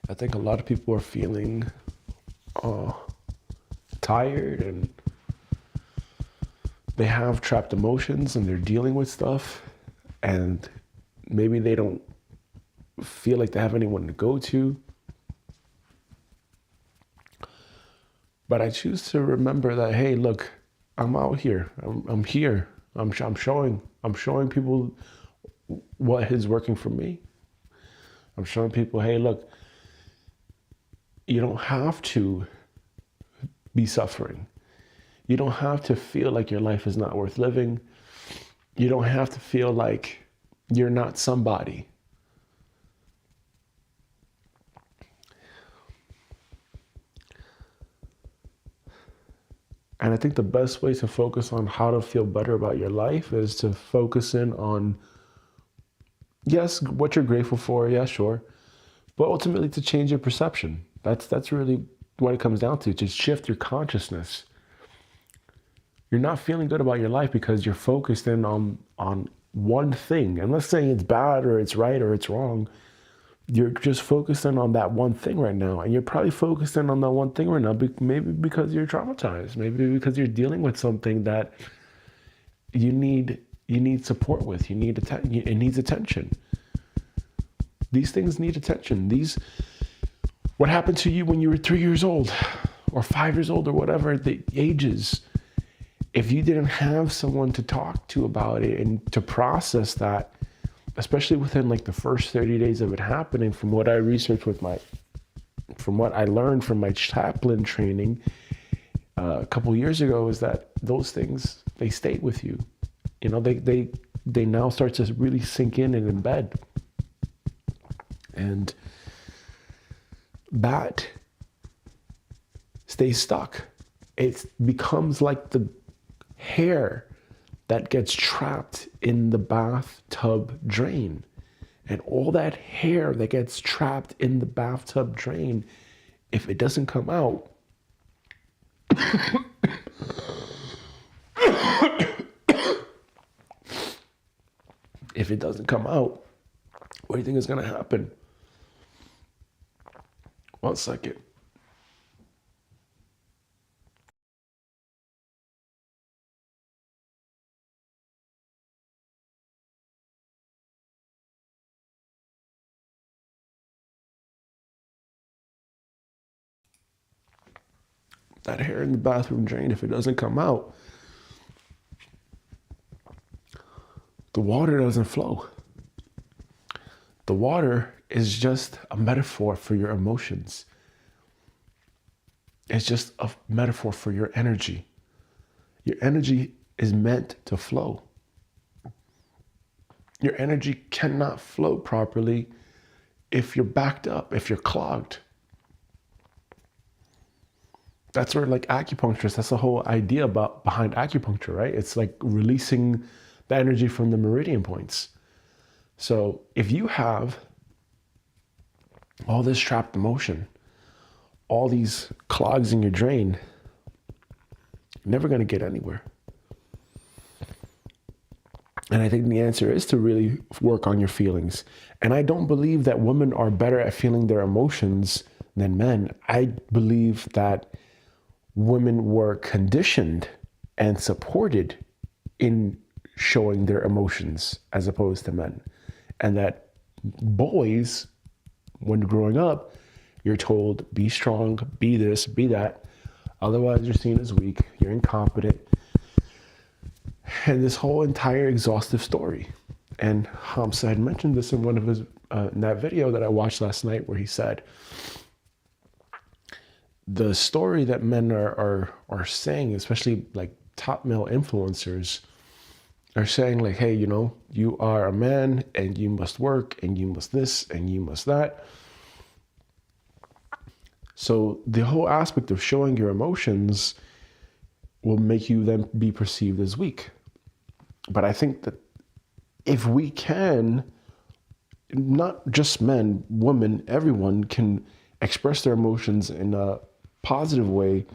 A: I think a lot of people are feeling tired, and they have trapped emotions and they're dealing with stuff, and maybe they don't feel like they have anyone to go to. But I choose to remember that, hey, look, I'm out here. I'm here. I'm showing people what is working for me. I'm showing people, hey, look, you don't have to be suffering. You don't have to feel like your life is not worth living. You don't have to feel like you're not somebody. And I think the best way to focus on how to feel better about your life is to focus in on, yes, what you're grateful for, yeah, sure, but ultimately to change your perception. That's really what it comes down to shift your consciousness. You're not feeling good about your life because you're focused in on one thing. And let's say it's bad or it's right or it's wrong. You're just focused in on that one thing right now. And you're probably focused in on that one thing right now, maybe because you're traumatized, maybe because you're dealing with something that you need support with. It needs attention. These things need attention. What happened to you when you were 3 years old or 5 years old or whatever the age is? If you didn't have someone to talk to about it and to process that, especially within like the first 30 days of it happening, from what I researched from what I learned from my chaplain training a couple years ago, is that those things, they stayed with you. You know, they now start to really sink in and embed. And that stays stuck. It becomes like the hair that gets trapped in the bathtub drain. And all that hair that gets trapped in the bathtub drain, if it doesn't come out, what do you think is going to happen? 1 second. That hair in the bathroom drain, if it doesn't come out, the water doesn't flow. The water is just a metaphor for your emotions. It's just a metaphor for your energy. Your energy is meant to flow. Your energy cannot flow properly if you're backed up, if you're clogged. That's where, like, acupuncturists, that's the whole idea behind acupuncture, right? It's like releasing the energy from the meridian points. So if you have all this trapped emotion, all these clogs in your drain, you're never going to get anywhere. And I think the answer is to really work on your feelings. And I don't believe that women are better at feeling their emotions than men. I believe that women were conditioned and supported in showing their emotions as opposed to men. And that boys, when growing up, you're told, be strong, be this, be that. Otherwise, you're seen as weak, you're incompetent. And this whole entire exhaustive story. And Hamza had mentioned this in one of his, in that video that I watched last night, where he said, the story that men are saying, especially like top male influencers, are saying like, hey, you know, you are a man and you must work and you must this and you must that. So the whole aspect of showing your emotions will make you then be perceived as weak. But I think that if we can not just men, women, everyone can express their emotions in a positive way,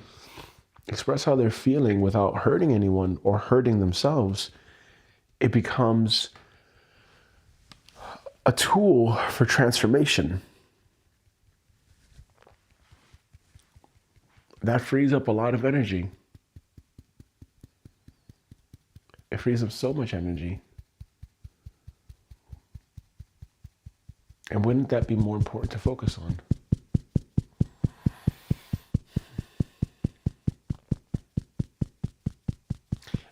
A: express how they're feeling without hurting anyone or hurting themselves, it becomes a tool for transformation. That frees up a lot of energy. It frees up so much energy. And wouldn't that be more important to focus on?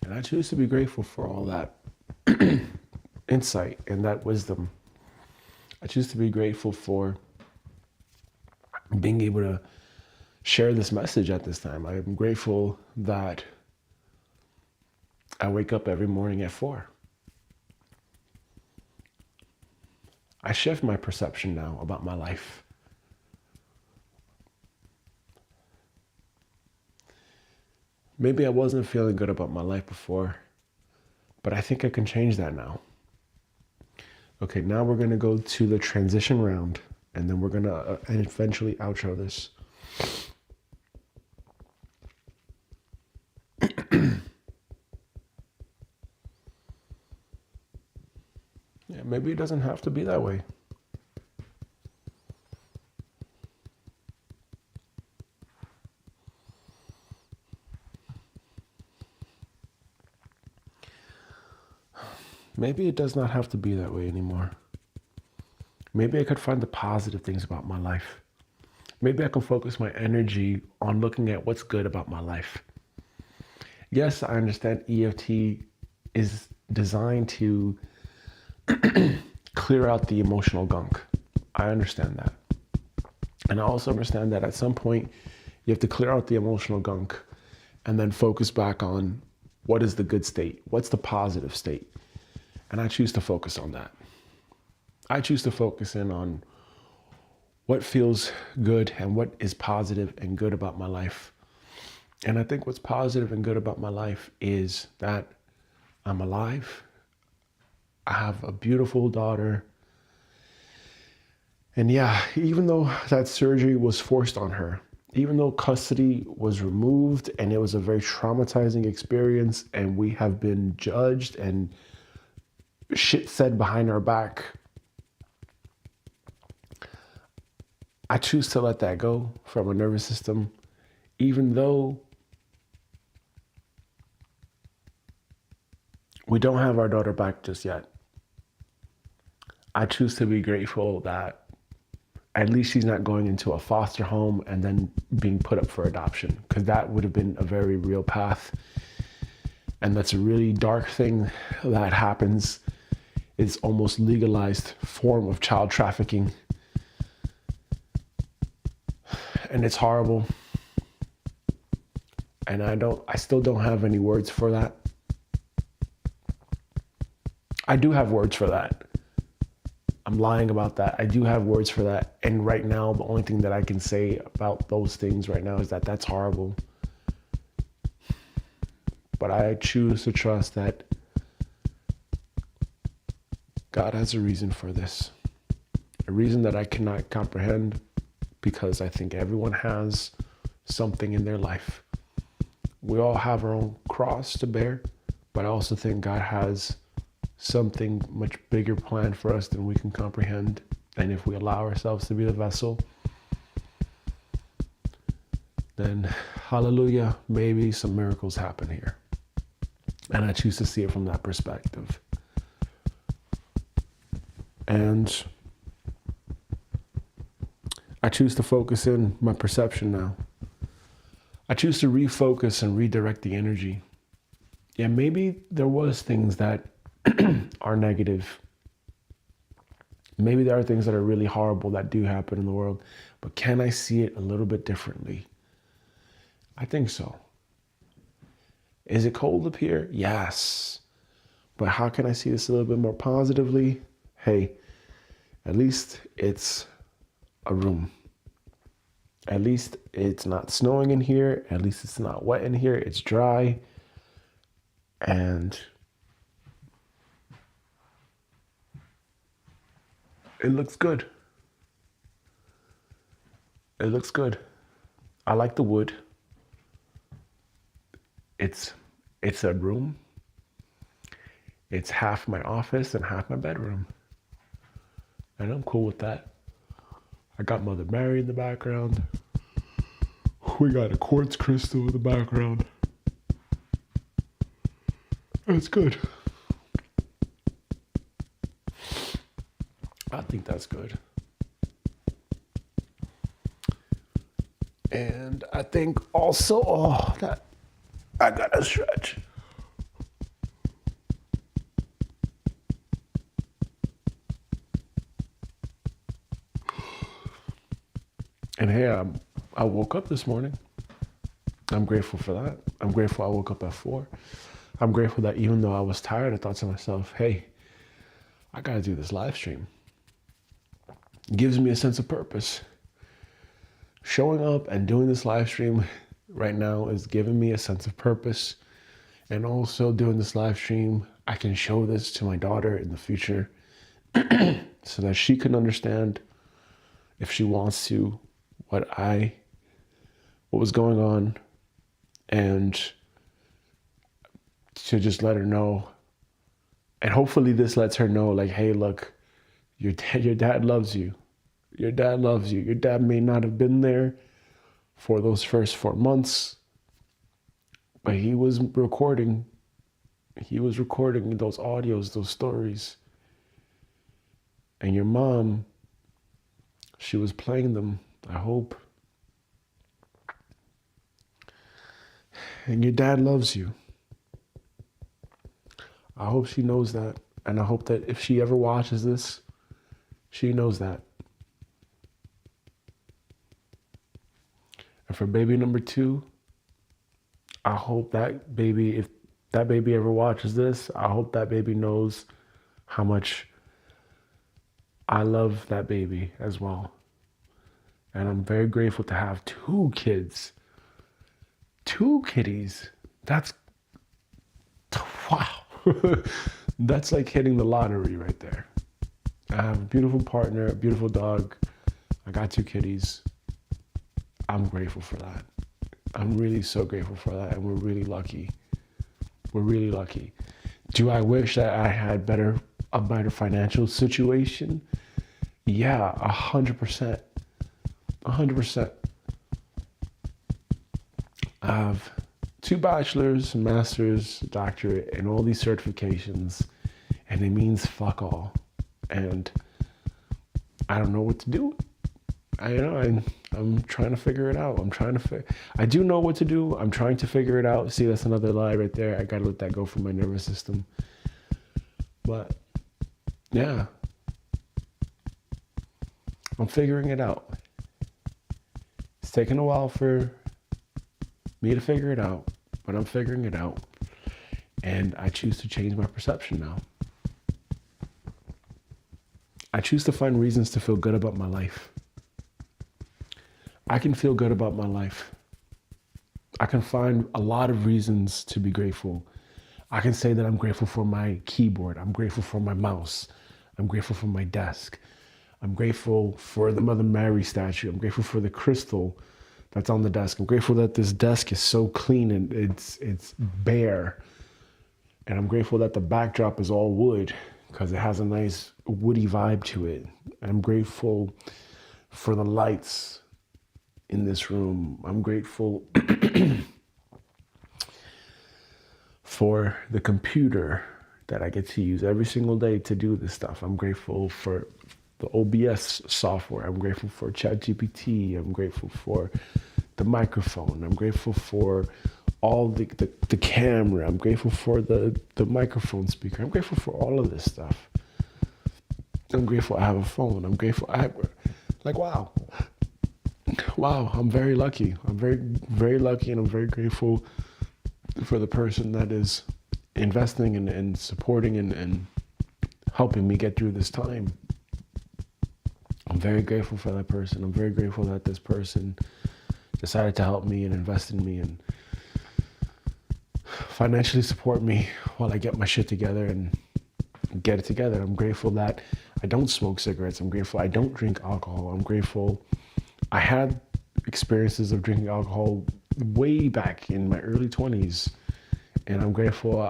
A: And I choose to be grateful for all that insight and that wisdom. I choose to be grateful for being able to share this message at this time. I'm grateful that I wake up every morning at 4. I shift my perception now about my life. Maybe I wasn't feeling good about my life before, but I think I can change that now. Okay, now we're going to go to the transition round, and then we're going to eventually outro this. Yeah, maybe it doesn't have to be that way. Maybe it does not have to be that way anymore. Maybe I could find the positive things about my life. Maybe I can focus my energy on looking at what's good about my life. Yes, I understand EFT is designed to clear out the emotional gunk. I understand that. And I also understand that at some point, you have to clear out the emotional gunk and then focus back on what is the good state? What's the positive state? And I choose to focus on that. I choose to focus in on what feels good and what is positive and good about my life. And I think what's positive and good about my life is that I'm alive. I have a beautiful daughter. And yeah, even though that surgery was forced on her, even though custody was removed and it was a very traumatizing experience and we have been judged and shit said behind our back, I choose to let that go from my nervous system, even though we don't have our daughter back just yet. I choose to be grateful that at least she's not going into a foster home and then being put up for adoption, because that would have been a very real path. And that's a really dark thing that happens. It's almost legalized form of child trafficking. And it's horrible. And I still don't have any words for that. I do have words for that. I'm lying about that. I do have words for that. And right now, the only thing that I can say about those things right now is that that's horrible. But I choose to trust that God has a reason for this. A reason that I cannot comprehend, because I think everyone has something in their life. We all have our own cross to bear, but I also think God has something much bigger planned for us than we can comprehend. And if we allow ourselves to be the vessel, then hallelujah, maybe some miracles happen here. And I choose to see it from that perspective. And I choose to focus in my perception now. I choose to refocus and redirect the energy. Yeah, maybe there was things that are negative. Maybe there are things that are really horrible that do happen in the world, but can I see it a little bit differently? I think so. Is it cold up here? Yes. But how can I see this a little bit more positively? Hey, at least it's a room. At least it's not snowing in here. At least it's not wet in here. It's dry. And It looks good. It looks good. I like the wood. It's a room. It's half my office and half my bedroom. And I'm cool with that. I got Mother Mary in the background. We got a quartz crystal in the background. It's good. I think that's good. And I think also, that I gotta stretch. And hey, I woke up this morning. I'm grateful for that. I'm grateful I woke up at 4. I'm grateful that even though I was tired, I thought to myself, hey, I gotta do this live stream. It gives me a sense of purpose. Showing up and doing this live stream right now is giving me a sense of purpose. And also doing this live stream, I can show this to my daughter in the future so that she can understand, if she wants to, what was going on, and to just let her know. And hopefully this lets her know, like, hey, look, your dad loves you. Your dad loves you. Your dad may not have been there for those first 4 months, but he was recording. He was recording those audios, those stories. And your mom, she was playing them, I hope. And your dad loves you. I hope she knows that. And I hope that if she ever watches this, she knows that. And for baby number 2, I hope that baby, if that baby ever watches this, I hope that baby knows how much I love that baby as well. And I'm very grateful to have 2 kids. 2 kitties. That's, wow. That's like hitting the lottery right there. I have a beautiful partner, a beautiful dog. I got 2 kitties. I'm grateful for that. I'm really so grateful for that. And we're really lucky. We're really lucky. Do I wish that I had a better financial situation? Yeah, 100%. 100%. I have 2 bachelors, masters, doctorate, and all these certifications, and it means fuck all. And I don't know what to do. I'm trying to figure it out. I do know what to do. I'm trying to figure it out. See, that's another lie right there. I gotta let that go from my nervous system. But yeah, I'm figuring it out. It's taken a while for me to figure it out, but I'm figuring it out. And I choose to change my perception now. I choose to find reasons to feel good about my life. I can feel good about my life. I can find a lot of reasons to be grateful. I can say that I'm grateful for my keyboard. I'm grateful for my mouse. I'm grateful for my desk. I'm grateful for the Mother Mary statue. I'm grateful for the crystal that's on the desk. I'm grateful that this desk is so clean and it's bare. And I'm grateful that the backdrop is all wood because it has a nice woody vibe to it. I'm grateful for the lights in this room. I'm grateful for the computer that I get to use every single day to do this stuff. I'm grateful for the OBS software. I'm grateful for ChatGPT. I'm grateful for the microphone. I'm grateful for all the camera. I'm grateful for the microphone speaker. I'm grateful for all of this stuff. I'm grateful I have a phone. I'm grateful wow, I'm very lucky. I'm very, very lucky, and I'm very grateful for the person that is investing and supporting and helping me get through this time. I'm very grateful for that person. I'm very grateful that this person decided to help me and invest in me and financially support me while I get my shit together and get it together. I'm grateful that I don't smoke cigarettes. I'm grateful I don't drink alcohol. I'm grateful I had experiences of drinking alcohol way back in my early 20s. And I'm grateful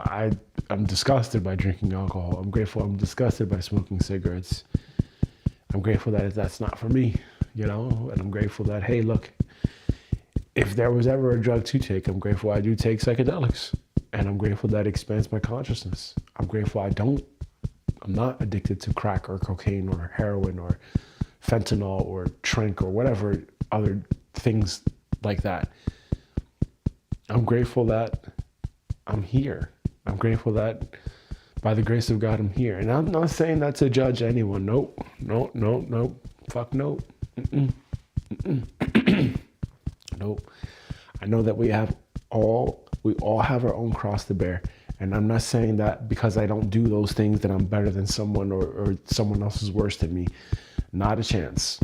A: I'm disgusted by drinking alcohol. I'm grateful I'm disgusted by smoking cigarettes. I'm grateful that that's not for me, you know? And I'm grateful that, hey, look, if there was ever a drug to take, I'm grateful I do take psychedelics. And I'm grateful that expands my consciousness. I'm grateful I'm not addicted to crack or cocaine or heroin or fentanyl or trink or whatever other things like that. I'm grateful that I'm here. I'm grateful that by the grace of God, I'm here. And I'm not saying that to judge anyone. Nope. Fuck no. Nope. I know that we all have our own cross to bear. And I'm not saying that because I don't do those things that I'm better than someone or someone else is worse than me. Not a chance.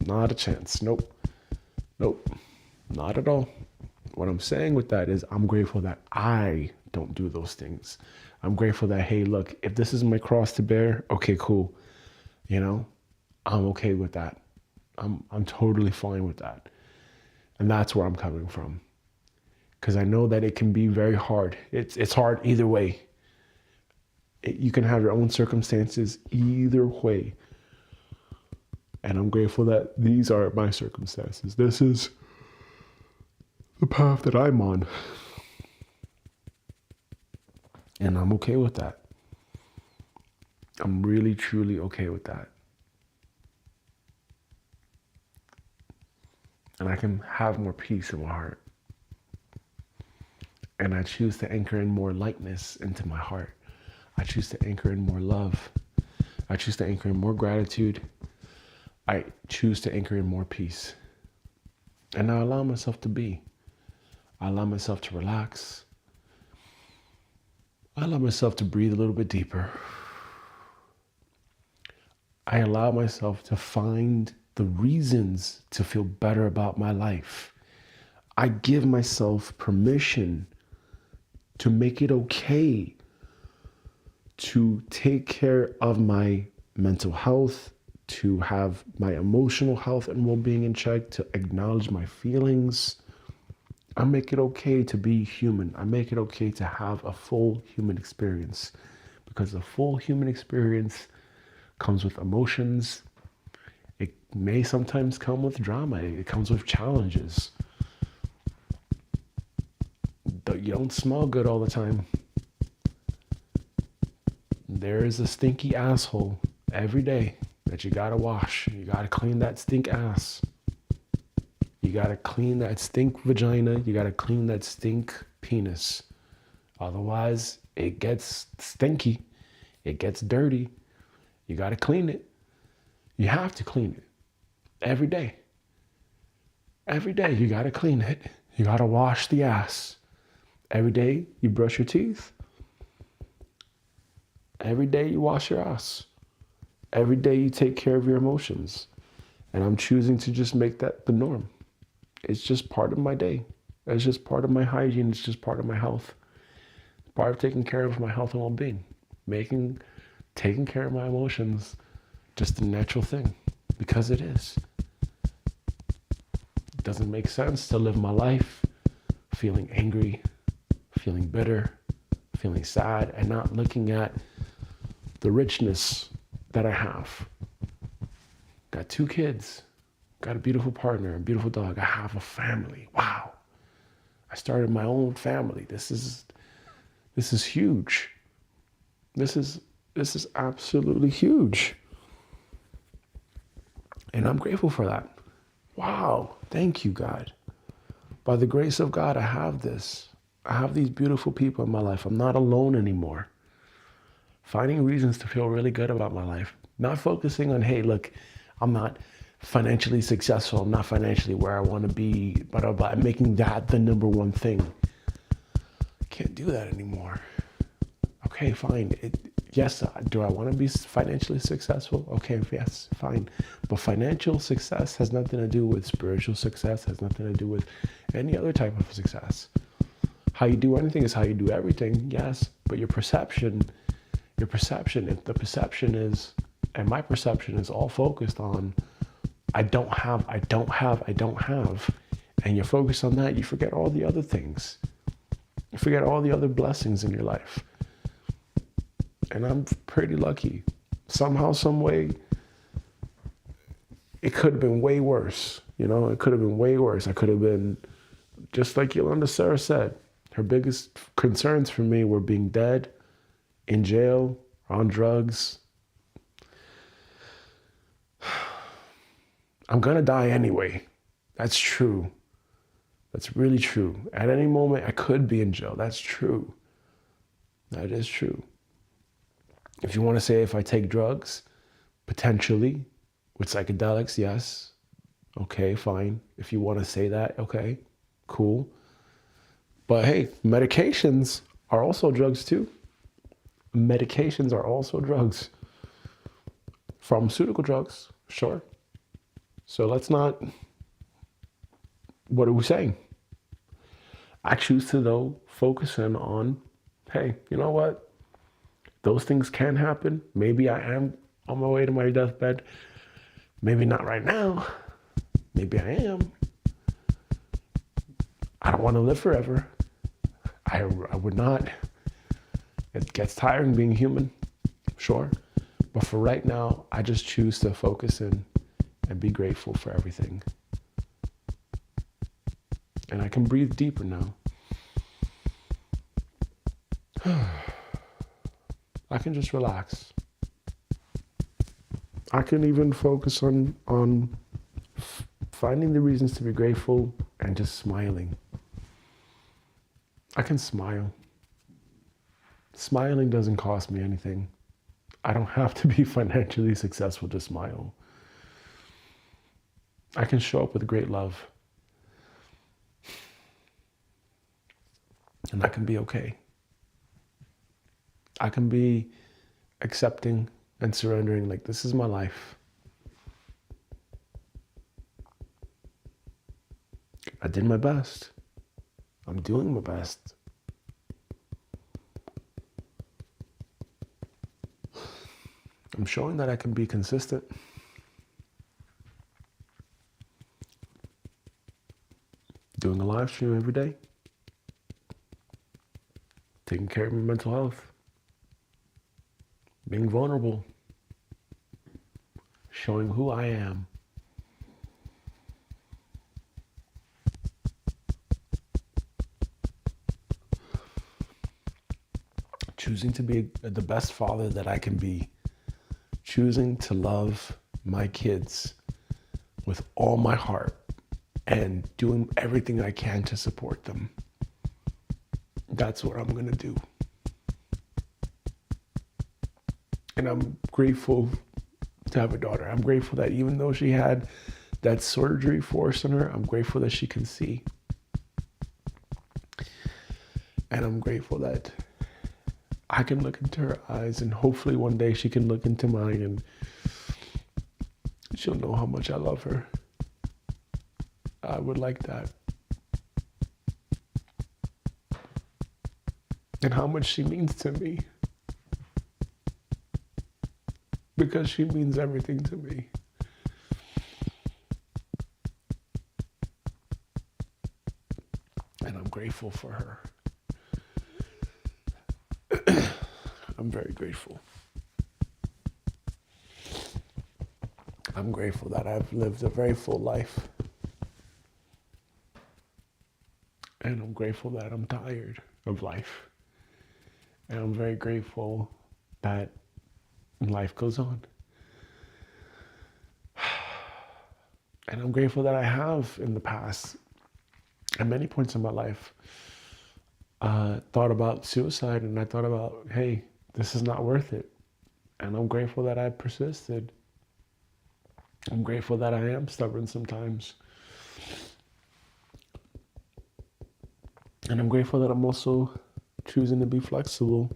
A: Not a chance. Nope. Not at all. What I'm saying with that is I'm grateful that I don't do those things. I'm grateful that, hey, look, if this is my cross to bear, okay, cool. You know, I'm okay with that. I'm totally fine with that. And that's where I'm coming from. Because I know that it can be very hard. It's hard either way. You can have your own circumstances either way. And I'm grateful that these are my circumstances. This is the path that I'm on. And I'm okay with that. I'm really, truly okay with that. And I can have more peace in my heart. And I choose to anchor in more lightness into my heart. I choose to anchor in more love. I choose to anchor in more gratitude. I choose to anchor in more peace. And I allow myself to be. I allow myself to relax. I allow myself to breathe a little bit deeper. I allow myself to find the reasons to feel better about my life. I give myself permission to make it okay to take care of my mental health, to have my emotional health and well-being in check, to acknowledge my feelings. I make it okay to be human. I make it okay to have a full human experience, because a full human experience comes with emotions. It may sometimes come with drama. It comes with challenges. You don't smell good all the time. There is a stinky asshole every day that you gotta wash. You gotta clean that stink ass. You gotta clean that stink vagina. You gotta clean that stink penis. Otherwise, it gets stinky. It gets dirty. You gotta clean it. You have to clean it. Every day. Every day you gotta clean it. You gotta wash the ass. Every day you brush your teeth. Every day you wash your ass. Every day you take care of your emotions. And I'm choosing to just make that the norm. It's just part of my day. It's just part of my hygiene. It's just part of my health. Part of taking care of my health and well-being. Taking care of my emotions just a natural thing. Because it is. It doesn't make sense to live my life feeling angry, feeling bitter, feeling sad, and not looking at the richness that I have. Got 2 kids, got a beautiful partner, a beautiful dog. I have a family. Wow. I started my own family. This is huge. This is absolutely huge. And I'm grateful for that. Wow. Thank you, God. By the grace of God, I have this. I have these beautiful people in my life. I'm not alone anymore. Finding reasons to feel really good about my life. Not focusing on, hey, look, I'm not financially successful. I'm not financially where I want to be, but making that the number one thing. Can't do that anymore. Okay, fine. Yes, do I want to be financially successful? Okay, yes, fine. But financial success has nothing to do with spiritual success, has nothing to do with any other type of success. How you do anything is how you do everything, yes. But your perception, if the perception is And my perception is all focused on, I don't have. And you're focused on that, you forget all the other things. You forget all the other blessings in your life. And I'm pretty lucky. Somehow, some way, it could have been way worse. It could have been way worse. I could have been, just like Yolanda Sarah said, her biggest concerns for me were being dead, in jail, on drugs. I'm gonna die anyway. That's true. That's really true. At any moment, I could be in jail. That's true. That is true. If you want to say if I take drugs, potentially, with psychedelics, yes. Okay, fine. If you want to say that, okay, cool. But hey, medications are also drugs too. Medications are also drugs. Pharmaceutical drugs, sure. So let's not, what are we saying? I choose to, though, focus in on, hey, you know what? Those things can happen. Maybe I am on my way to my deathbed. Maybe not right now. Maybe I am. I don't want to live forever. I would not. It gets tiring being human, sure. But for right now, I just choose to focus in and be grateful for everything. And I can breathe deeper now. I can just relax. I can even focus on finding the reasons to be grateful and just smiling. I can smile. Smiling doesn't cost me anything. I don't have to be financially successful to smile. I can show up with great love. And I can be okay. I can be accepting and surrendering, like, this is my life. I did my best. I'm doing my best. I'm showing that I can be consistent. Doing a live stream every day. Taking care of my mental health. Being vulnerable. Showing who I am. Choosing to be the best father that I can be. Choosing to love my kids with all my heart and doing everything I can to support them. That's what I'm going to do. And I'm grateful to have a daughter. I'm grateful that even though she had that surgery forced on her, I'm grateful that she can see. And I'm grateful that I can look into her eyes, and hopefully one day she can look into mine and she'll know how much I love her. I would like that. And how much she means to me. Because she means everything to me. And I'm grateful for her. I'm very grateful. I'm grateful that I've lived a very full life. And I'm grateful that I'm tired of life. And I'm very grateful that life goes on. And I'm grateful that I have in the past, at many points in my life, thought about suicide, and I thought about, hey, this is not worth it. And I'm grateful that I persisted. I'm grateful that I am stubborn sometimes. And I'm grateful that I'm also choosing to be flexible.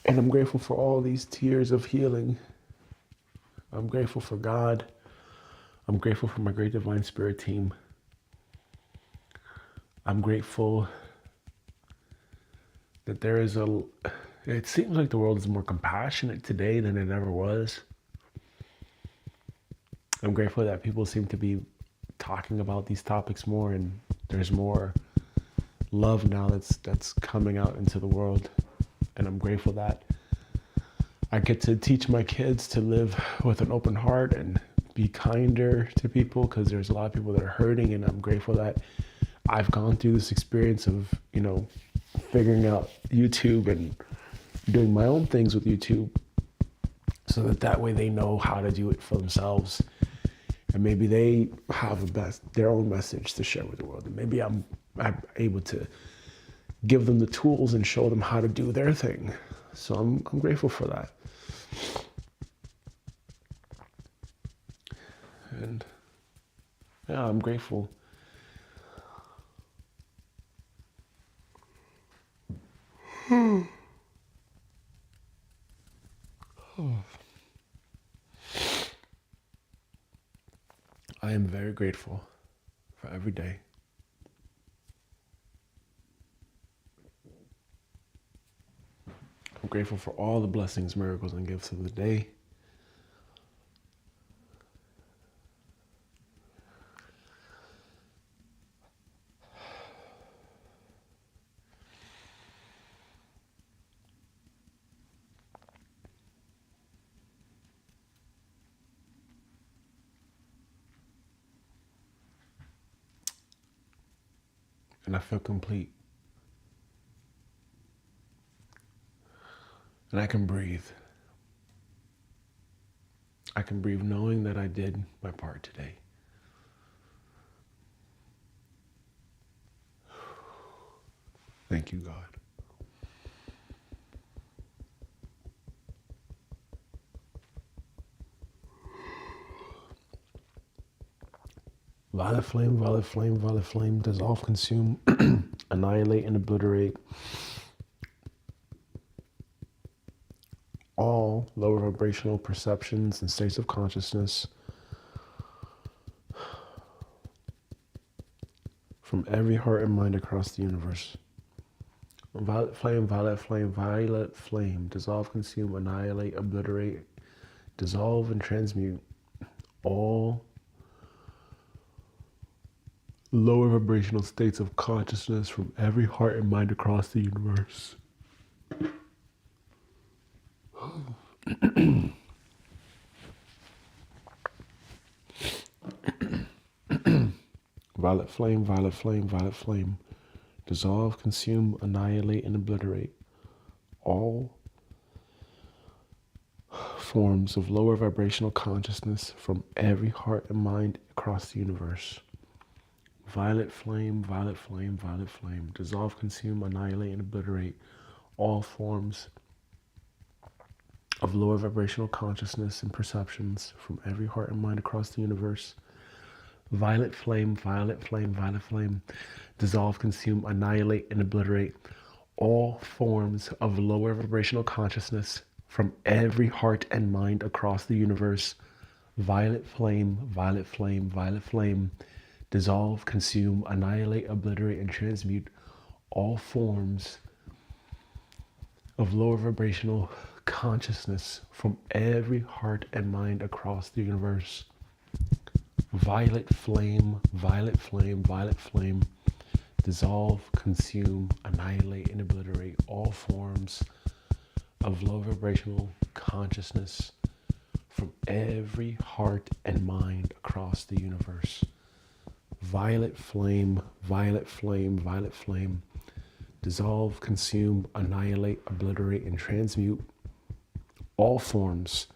A: And I'm grateful for all these tears of healing. I'm grateful for God. I'm grateful for my great divine spirit team. I'm grateful that there is It seems like the world is more compassionate today than it ever was. I'm grateful that people seem to be talking about these topics more, and there's more love now that's coming out into the world. And I'm grateful that I get to teach my kids to live with an open heart and be kinder to people, because there's a lot of people that are hurting, and I'm grateful that I've gone through this experience of, figuring out YouTube and doing my own things with YouTube, so that way they know how to do it for themselves, and maybe they have their own message to share with the world, and maybe I'm able to give them the tools and show them how to do their thing. So I'm grateful for that. And yeah, I'm grateful. I am very grateful for every day. I'm grateful for all the blessings, miracles, and gifts of the day. And I feel complete. And I can breathe. I can breathe knowing that I did my part today. Thank you, God. Violet flame, violet flame, violet flame, dissolve, consume, annihilate, and obliterate all lower vibrational perceptions and states of consciousness from every heart and mind across the universe. Violet flame, violet flame, violet flame, dissolve, consume, annihilate, obliterate, dissolve, and transmute all lower vibrational states of consciousness from every heart and mind across the universe. Violet flame, violet flame, violet flame, dissolve, consume, annihilate, and obliterate all forms of lower vibrational consciousness from every heart and mind across the universe. Violet flame, violet flame, violet flame, dissolve, consume, annihilate, and obliterate all forms of lower vibrational consciousness and perceptions from every heart and mind across the universe. Violet flame, violet flame, violet flame, dissolve, consume, annihilate, and obliterate all forms of lower vibrational consciousness from every heart and mind across the universe. Violet flame, violet flame, violet flame, dissolve, consume, annihilate, obliterate, and transmute all forms of lower vibrational consciousness from every heart and mind across the universe. Violet flame, violet flame, violet flame, dissolve, consume, annihilate, and obliterate all forms of low vibrational consciousness from every heart and mind across the universe. Violet flame, violet flame, violet flame, dissolve, consume, annihilate, obliterate, and transmute all forms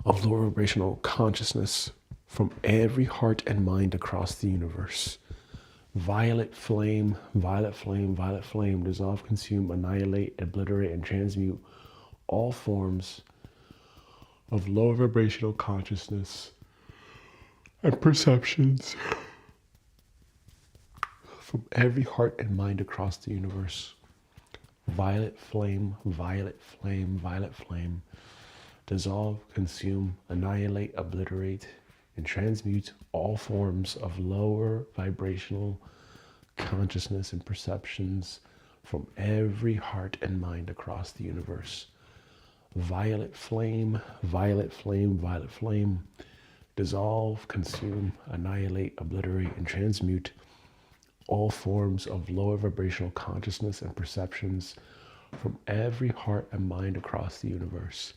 A: of lower vibrational consciousness from every heart and mind across the universe. Violet flame, violet flame, violet flame, dissolve, consume, annihilate, obliterate, and transmute all forms of lower vibrational consciousness and perceptions from every heart and mind across the universe. Violet flame, violet flame, violet flame, dissolve, consume, annihilate, obliterate, and transmute all forms of lower vibrational consciousness and perceptions from every heart and mind across the universe. Violet flame, violet flame, violet flame. Dissolve, consume, annihilate, obliterate, and transmute all forms of lower vibrational consciousness and perceptions from every heart and mind across the universe.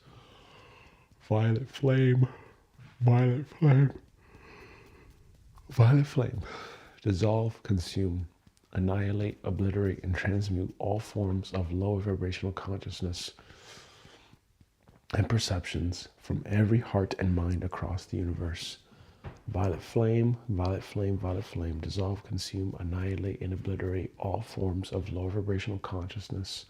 A: Violet flame, violet flame, violet flame. Dissolve, consume, annihilate, obliterate, and transmute all forms of lower vibrational consciousness and perceptions from every heart and mind across the universe. Violet flame, violet flame, violet flame. Dissolve, consume, annihilate, and obliterate all forms of lower vibrational consciousness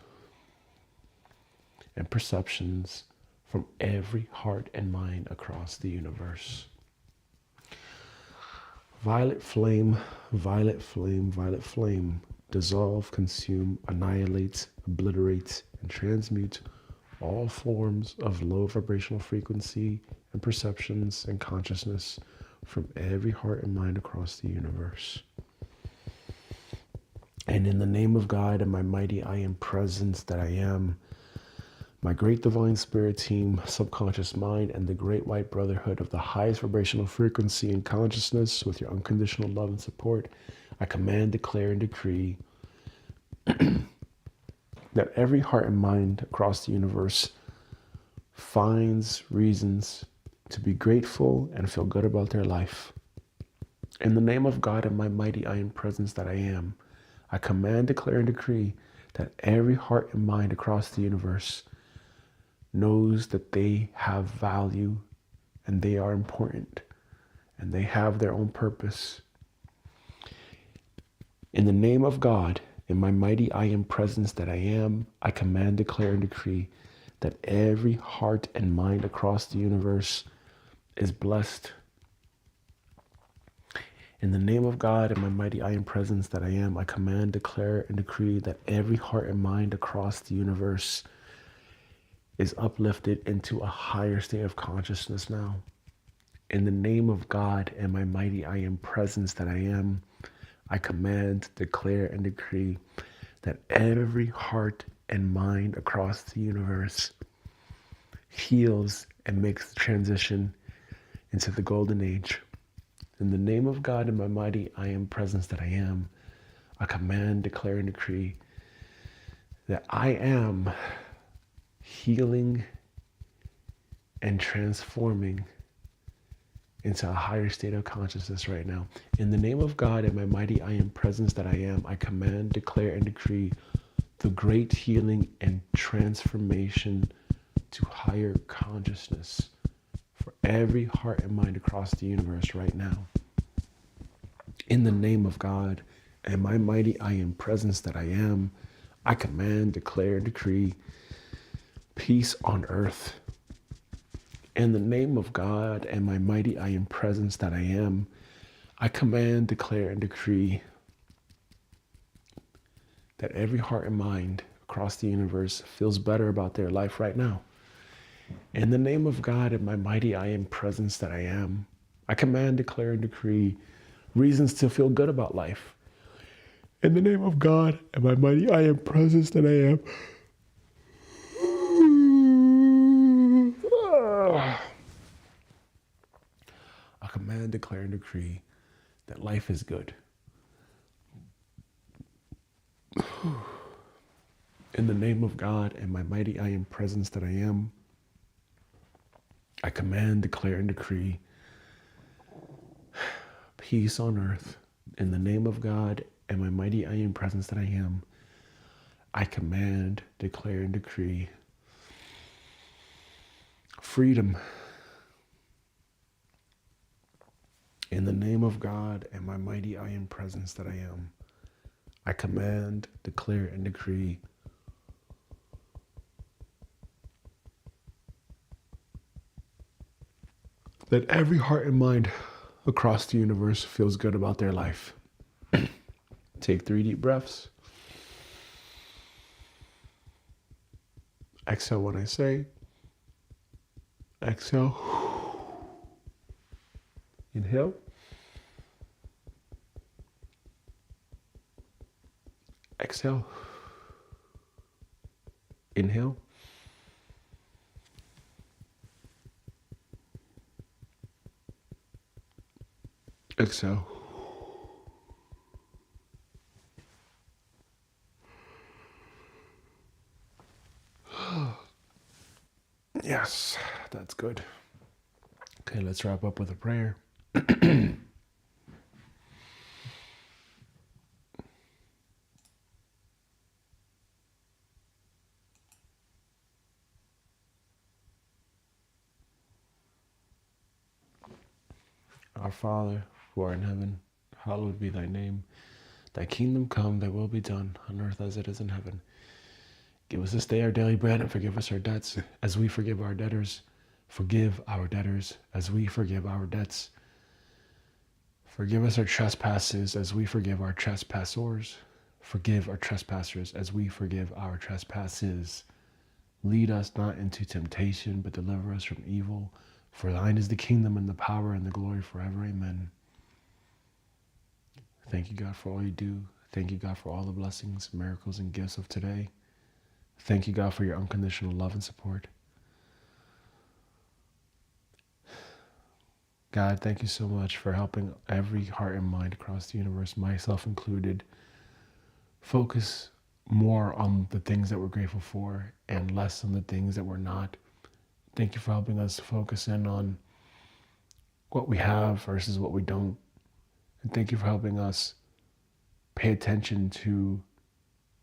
A: and perceptions from every heart and mind across the universe. Violet flame, violet flame, violet flame. Dissolve, consume, annihilate, obliterate, and transmute all forms of low vibrational frequency and perceptions and consciousness from every heart and mind across the universe. And in the name of God and my mighty I am presence that I am, my great divine spirit team, subconscious mind, and the great white brotherhood of the highest vibrational frequency and consciousness with your unconditional love and support, I command, declare, and decree that every heart and mind across the universe finds reasons to be grateful and feel good about their life. In the name of God and my mighty I am presence that I am, I command, declare, and decree that every heart and mind across the universe knows that they have value and they are important and they have their own purpose. In the name of God, in my mighty I am presence that I am, I command, declare, and decree that every heart and mind across the universe is blessed. In the name of God and my mighty I am presence that I am, I command, declare, and decree that every heart and mind across the universe is uplifted into a higher state of consciousness now. In the name of God and my mighty I am presence that I am, I command, declare, and decree that every heart and mind across the universe heals and makes the transition into the golden age. In the name of God and my mighty I am presence that I am, I command, declare, and decree that I am healing and transforming into a higher state of consciousness right now. In the name of God and my mighty I am presence that I am, I command, declare, and decree the great healing and transformation to higher consciousness for every heart and mind across the universe right now. In the name of God and my mighty I am presence that I am, I command, declare, and decree peace on earth. In the name of God and my mighty I am presence that I am, I command, declare, and decree that every heart and mind across the universe feels better about their life right now. In the name of God and my mighty I am presence that I am, I command, declare, and decree reasons to feel good about life. In the name of God and my mighty I am presence that I am, I command, declare, and decree that life is good. In the name of God and my mighty I am presence that I am, I command, declare, and decree peace on earth. In the name of God and my mighty I am presence that I am, I command, declare, and decree freedom. In the name of God and my mighty I am presence that I am, I command, declare, and decree that every heart and mind across the universe feels good about their life. Take 3 deep breaths. Exhale when I say. Exhale. Inhale. Exhale. Inhale. Exhale. Yes, that's good. Okay, let's wrap up with a prayer. Our Father, who art in heaven, hallowed be thy name. Thy kingdom come, thy will be done, on earth as it is in heaven. Give us this day our daily bread, and forgive us our debts, as we forgive our debtors. Forgive our debtors, as we forgive our debts. Forgive us our trespasses, as we forgive our trespassors. Forgive our trespassers, as we forgive our trespasses. Lead us not into temptation, but deliver us from evil. For thine is the kingdom and the power and the glory forever. Amen. Thank you, God, for all you do. Thank you, God, for all the blessings, miracles, and gifts of today. Thank you, God, for your unconditional love and support. God, thank you so much for helping every heart and mind across the universe, myself included, focus more on the things that we're grateful for and less on the things that we're not. Thank you for helping us focus in on what we have versus what we don't. And thank you for helping us pay attention to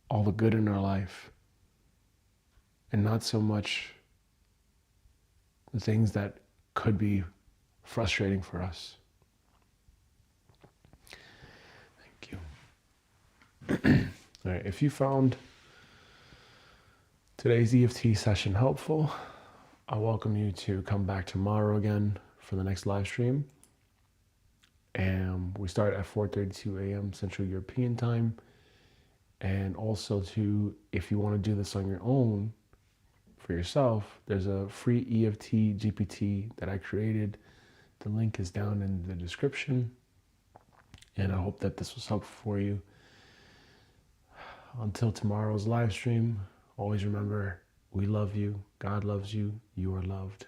A: all the good in our life and not so much the things that could be frustrating for us. Thank you. All right, if you found today's EFT session helpful, I welcome you to come back tomorrow again for the next live stream. And we start at 4:32 a.m. Central European time. And also if you want to do this on your own for yourself, there's a free EFT GPT that I created. The link is down in the description. And I hope that this was helpful for you. Until tomorrow's live stream, always remember, we love you, God loves you, you are loved.